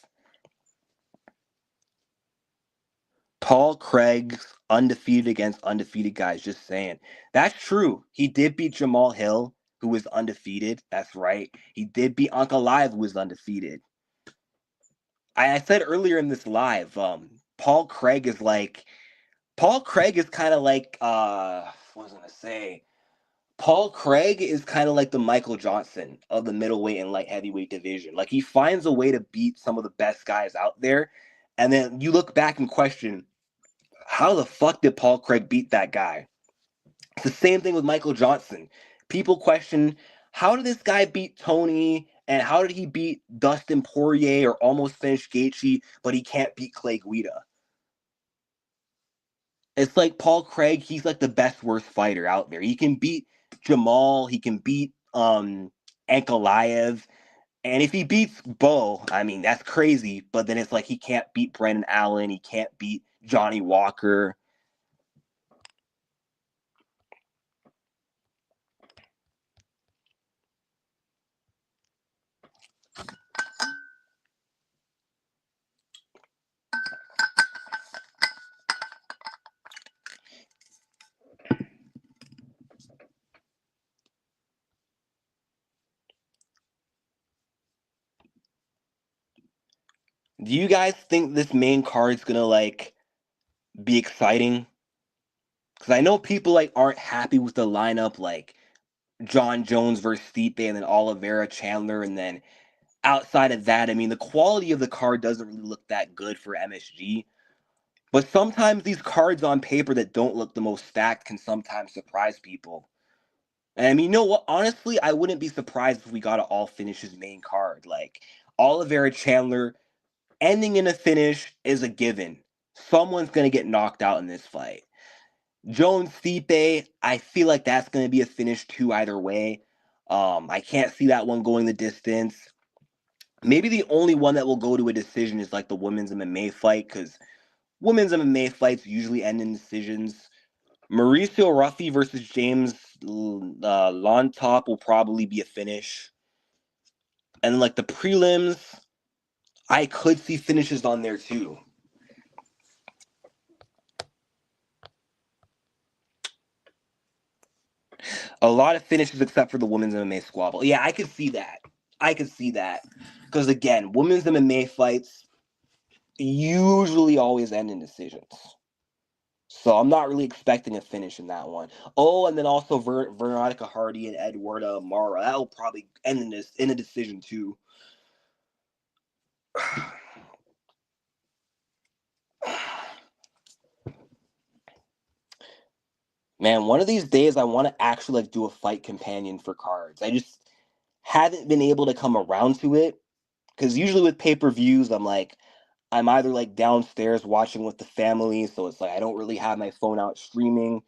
Paul Craig's undefeated against undefeated guys, just saying. That's true. He did beat Jamal Hill, who was undefeated. That's right. He did beat Uncle Live, who was undefeated. I said earlier in this live, Paul Craig is like Paul Craig is kind of like what was I gonna say? Paul Craig is kind of like the Michael Johnson of the middleweight and light heavyweight division. Like he finds a way to beat some of the best guys out there, and then you look back and question, how the fuck did Paul Craig beat that guy? It's the same thing with Michael Johnson. People question, how did this guy beat Tony, and how did he beat Dustin Poirier or almost finish Gaethje, but he can't beat Clay Guida? It's like Paul Craig, he's like the best worst fighter out there. He can beat Jamal, he can beat Ankalaev, and if he beats Bo, I mean that's crazy, but then it's like he can't beat Brendan Allen, he can't beat Johnny Walker. Do you guys think this main card is gonna like be exciting? Because I know people like aren't happy with the lineup, like John Jones versus Stipe, and then Oliveira Chandler, and then outside of that, I mean, the quality of the card doesn't really look that good for MSG. But sometimes these cards on paper that don't look the most stacked can sometimes surprise people. And I mean, you know what? Honestly, I wouldn't be surprised if we got an all finishes main card. Like Oliveira Chandler ending in a finish is a given. Someone's gonna get knocked out in this fight. Jones Stipe, I feel like that's gonna be a finish too either way. I can't see that one going the distance. Maybe the only one that will go to a decision is like the women's MMA fight, because women's MMA fights usually end in decisions. Mauricio Ruffy versus James Lontop will probably be a finish. And like the prelims, I could see finishes on there too. A lot of finishes except for the women's MMA squabble. Yeah, I could see that. I could see that. Because again, women's MMA fights usually always end in decisions. So I'm not really expecting a finish in that one. Oh, and then also Veronica Hardy and Eduarda Mara. That will probably end in a decision too. Man, one of these days I want to actually like do a fight companion for cards. I just haven't been able to come around to it because usually with pay-per-views I'm either like downstairs watching with the family, so it's like I don't really have my phone out streaming,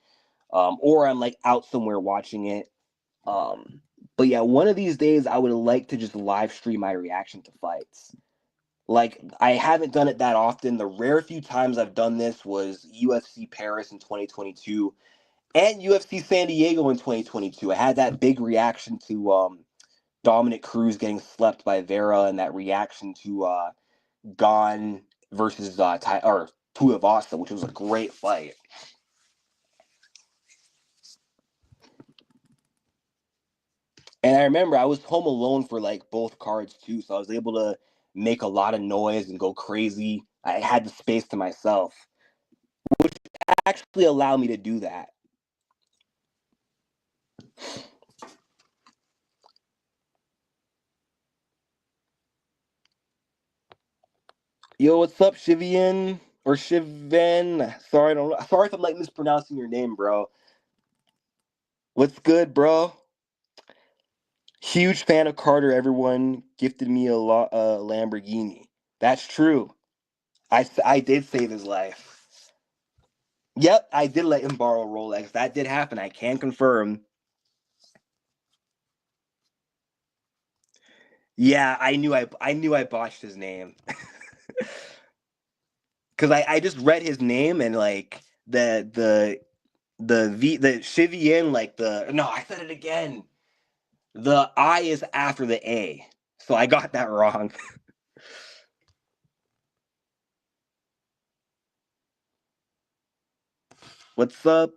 or I'm like out somewhere watching it. Um, but yeah, one of these days I would like to just live stream my reaction to fights. Like I haven't done it that often. The rare few times I've done this was UFC Paris in 2022 and UFC San Diego in 2022. I had that big reaction to Dominic Cruz getting slept by Vera, and that reaction to Gon versus Tuivasa, which was a great fight. And I remember I was home alone for like both cards too, so I was able to make a lot of noise and go crazy. I had the space to myself, which actually allowed me to do that. Yo, what's up, Shivian or Shiven? Sorry if I'm like mispronouncing your name, bro. What's good, bro? Huge fan of Carter. Everyone gifted me a Lamborghini. That's true. I did save his life. Yep, I did let him borrow a Rolex. That did happen. I can confirm. Yeah, I knew I botched his name. Cause I just read his name and like the Shivian, like the no, I said it again. The I is after the A. So I got that wrong. What's up?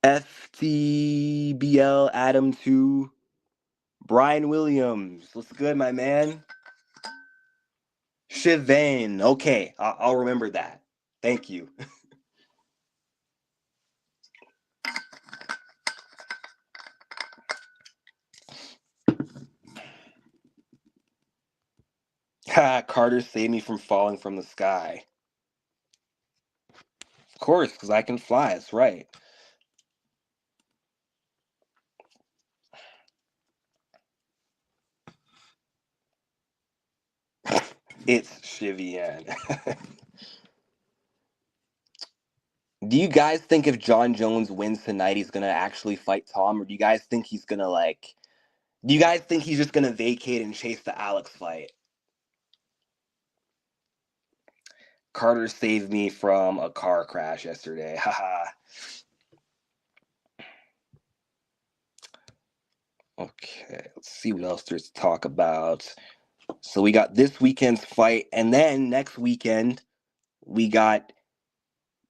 FTBL Adam 2. Brian Williams. What's good, my man? Shivan. Okay, I'll remember that. Thank you. Carter saved me from falling from the sky. Of course, because I can fly. That's right. It's Shivian. Do you guys think if John Jones wins tonight, he's gonna actually fight Tom, or do you guys think he's gonna like? Do you guys think he's just gonna vacate and chase the Alex fight? Carter saved me from a car crash yesterday. Haha. Okay, let's see what else there's to talk about. So we got this weekend's fight, and then next weekend we got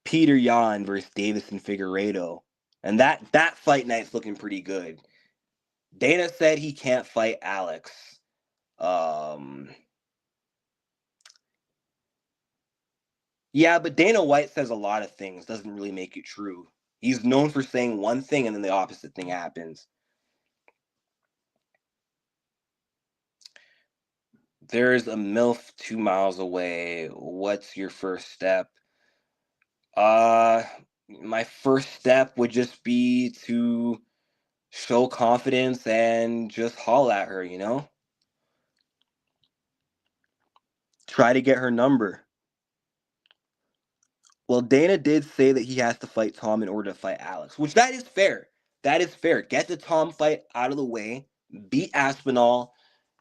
Peter Yan versus Davison Figueiredo, and that fight night's looking pretty good. Dana said he can't fight Alex. Um, yeah, but Dana White says a lot of things. Doesn't really make it true. He's known for saying one thing and then the opposite thing happens. There's a MILF 2 miles away. What's your first step? Uh, my first step would just be to show confidence and just haul at her, you know? Try to get her number. Well, Dana did say that he has to fight Tom in order to fight Alex, which that is fair. That is fair. Get the Tom fight out of the way, beat Aspinall,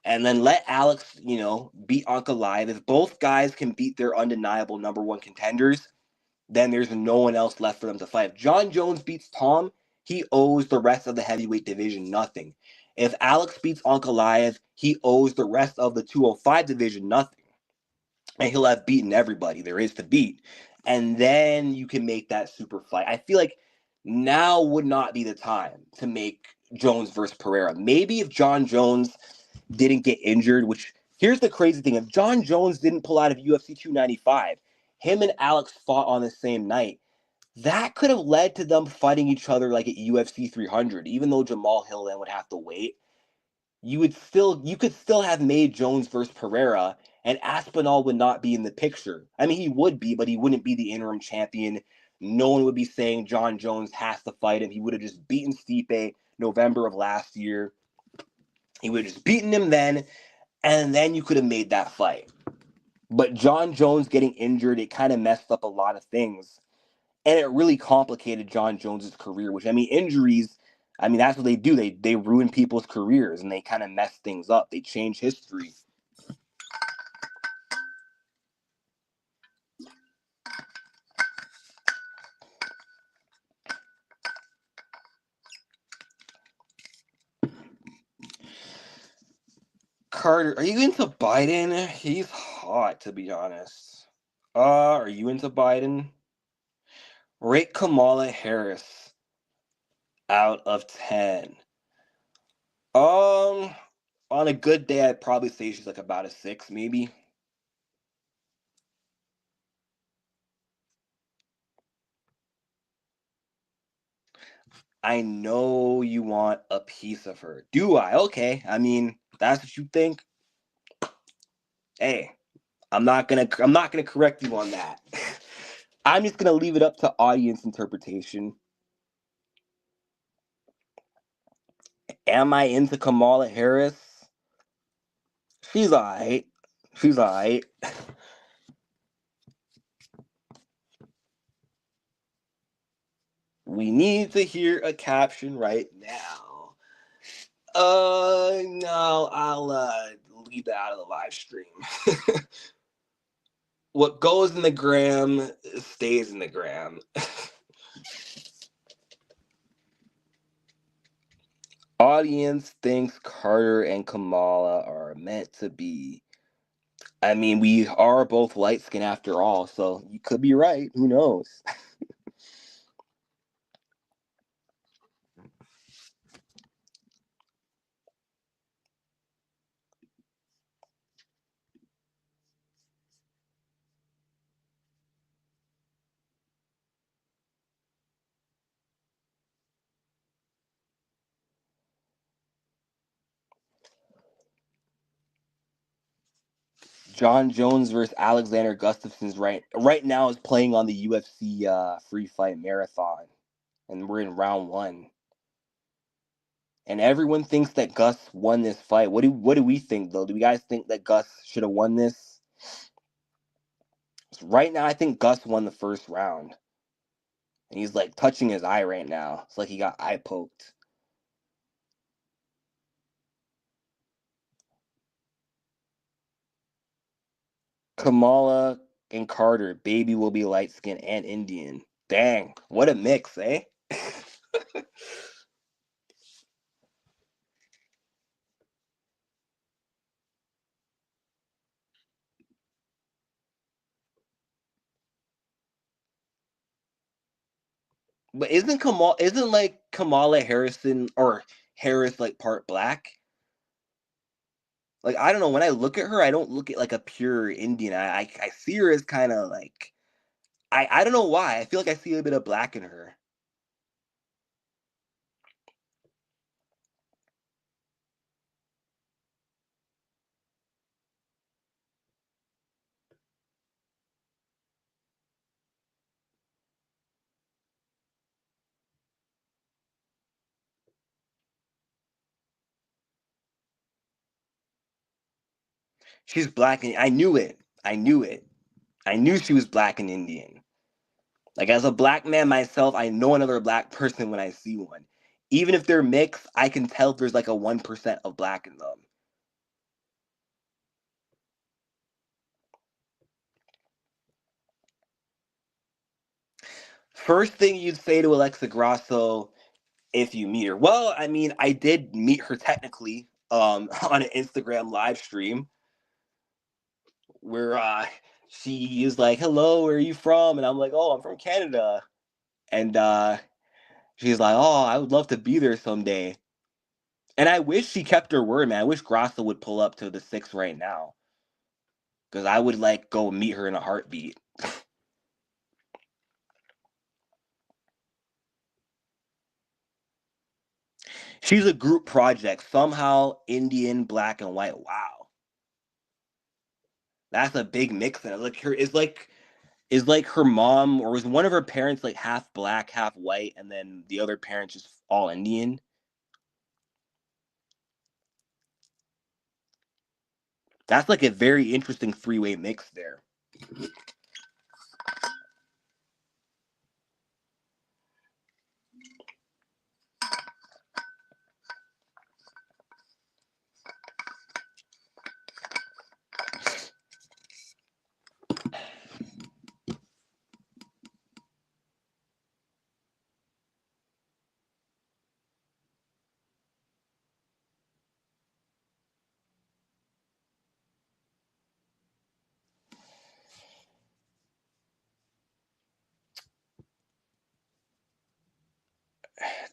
and then let Alex, beat Ankalaev. If both guys can beat their undeniable number one contenders, then there's no one else left for them to fight. If John Jones beats Tom, he owes the rest of the heavyweight division nothing. If Alex beats Ankalaev, he owes the rest of the 205 division nothing. And he'll have beaten everybody there is to beat. And then you can make that super fight. I feel like now would not be the time to make Jones versus Pereira. Maybe if John Jones didn't get injured, which here's the crazy thing. If John Jones didn't pull out of UFC 295, him and Alex fought on the same night. That could have led to them fighting each other like at UFC 300, even though Jamal Hill then would have to wait. You could still have made Jones versus Pereira, and Aspinall would not be in the picture. I mean, he would be, but he wouldn't be the interim champion. No one would be saying John Jones has to fight him. He would have just beaten Stipe November of last year. He would have just beaten him then, and then you could have made that fight. But John Jones getting injured, it kind of messed up a lot of things. And it really complicated John Jones's career, which, I mean, injuries, I mean, that's what they do. They ruin people's careers and they kind of mess things up. They change history. Carter, are you into Biden? He's hot, to be honest. Are you into Biden? Rate Kamala Harris out of 10. Um, on a good day, I'd probably say she's like about a 6, maybe. I know you want a piece of her. Do I? Okay. I mean, that's what you think. Hey, I'm not gonna correct you on that. I'm just gonna leave it up to audience interpretation. Am I into Kamala Harris? She's alright. She's alright. We need to hear a caption right now. No, I'll leave that out of the live stream. What goes in the gram stays in the gram. Audience thinks Carter and Kamala are meant to be. I mean, we are both light skinned after all, so you could be right. Who knows? John Jones versus Alexander Gustafson's right now is playing on the UFC free fight marathon, and we're in round 1. And everyone thinks that Gus won this fight. What do we think though? Do you guys think that Gus should have won this? Right now, I think Gus won the first round, and he's like touching his eye right now. It's like he got eye poked. Kamala and Carter, baby will be light skinned and Indian. Dang, what a mix, eh? But isn't like Kamala Harrison or Harris like part black? Like I don't know. When I look at her, I don't look at like a pure Indian. I see her as kind of like I don't know why. I feel like I see a bit of black in her. She's black and I knew it. I knew it. I knew she was black and Indian. Like as a black man myself, I know another black person when I see one. Even if they're mixed, I can tell if there's like a 1% of black in them. First thing you'd say to Alexa Grasso if you meet her. Well, I mean, I did meet her technically on an Instagram live stream where she is like, "Hello, where are you from?" And I'm like, "Oh, I'm from Canada." And she's like, "Oh, I would love to be there someday." And I wish she kept her word, man. I wish Grasso would pull up to the 6 right now because I would like go meet her in a heartbeat. She's a group project, somehow Indian, black, and white. Wow, that's a big mix. And like her is like her mom or was one of her parents like half black, half white, and then the other parents just all Indian. That's like a very interesting 3-way mix there.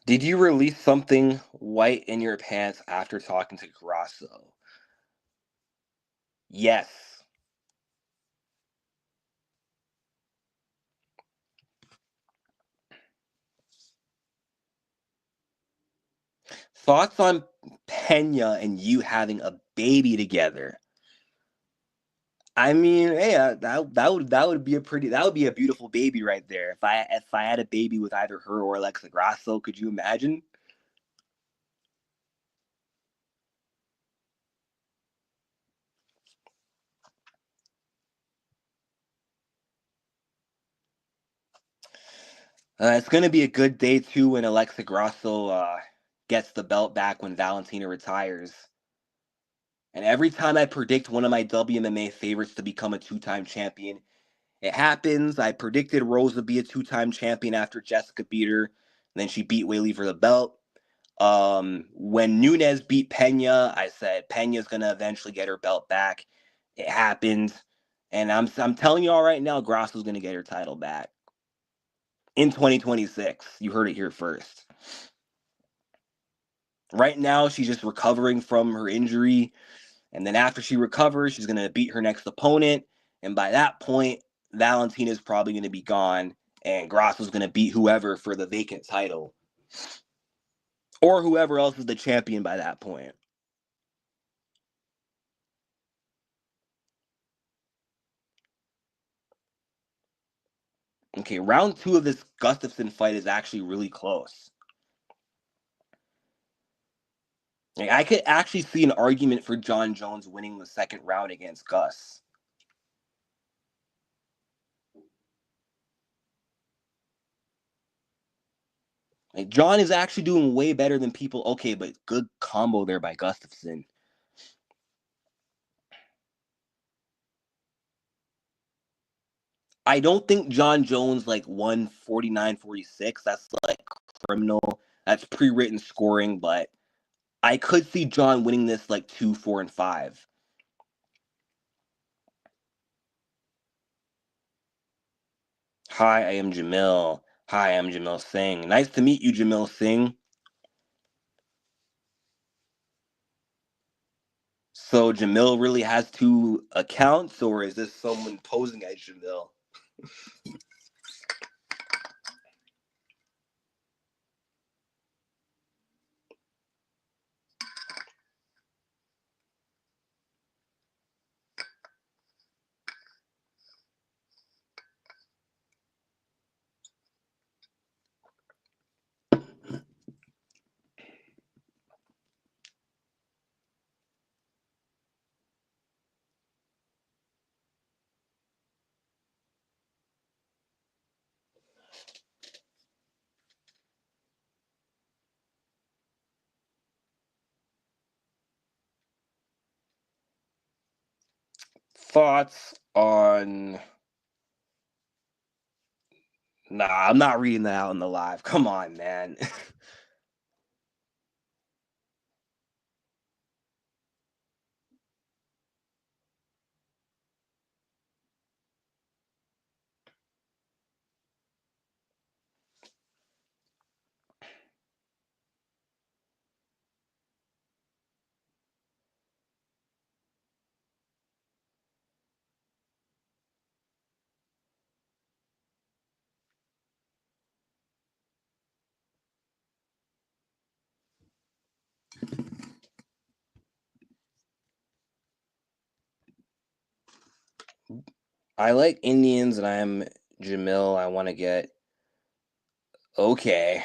Did you release something white in your pants after talking to Grasso? Yes. Thoughts on Pena and you having a baby together? I mean, hey, that would be a beautiful baby right there. If I had a baby with either her or Alexa Grasso, could you imagine? It's gonna be a good day too when Alexa Grasso gets the belt back when Valentina retires. And every time I predict one of my WMMA favorites to become a 2-time champion, it happens. I predicted Rose would be a 2-time champion after Jessica beat her, and then she beat Whaley for the belt. When Nunes beat Pena, I said Pena's gonna eventually get her belt back. It happened, and I'm telling you all right now, Grasso's gonna get her title back in 2026. You heard it here first. Right now, she's just recovering from her injury, and then after she recovers, she's gonna beat her next opponent, and by that point, Valentina's probably gonna be gone, and Grasso's gonna beat whoever for the vacant title, or whoever else is the champion by that point. Okay, round 2 of this Gustafsson fight is actually really close. Like, I could actually see an argument for John Jones winning the second round against Gus. Like, John is actually doing way better than people. Okay, but good combo there by Gustafsson. I don't think John Jones like won 49-46. That's like criminal. That's pre-written scoring, but I could see John winning this like 2, 4, and 5. Hi, I am Jamil. Hi, I'm Jamil Singh. Nice to meet you, Jamil Singh. So Jamil really has 2 accounts, or is this someone posing as Jamil? Thoughts on... Nah, I'm not reading that out in the live. Come on, man. I like Indians, and I'm Jamil. I want to get... Okay.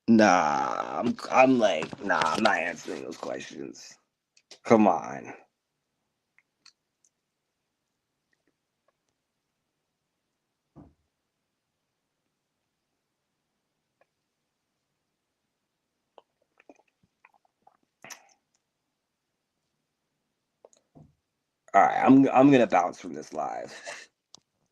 Nah, I'm like, nah, I'm not answering those questions. Come on. All right, I'm gonna bounce from this live.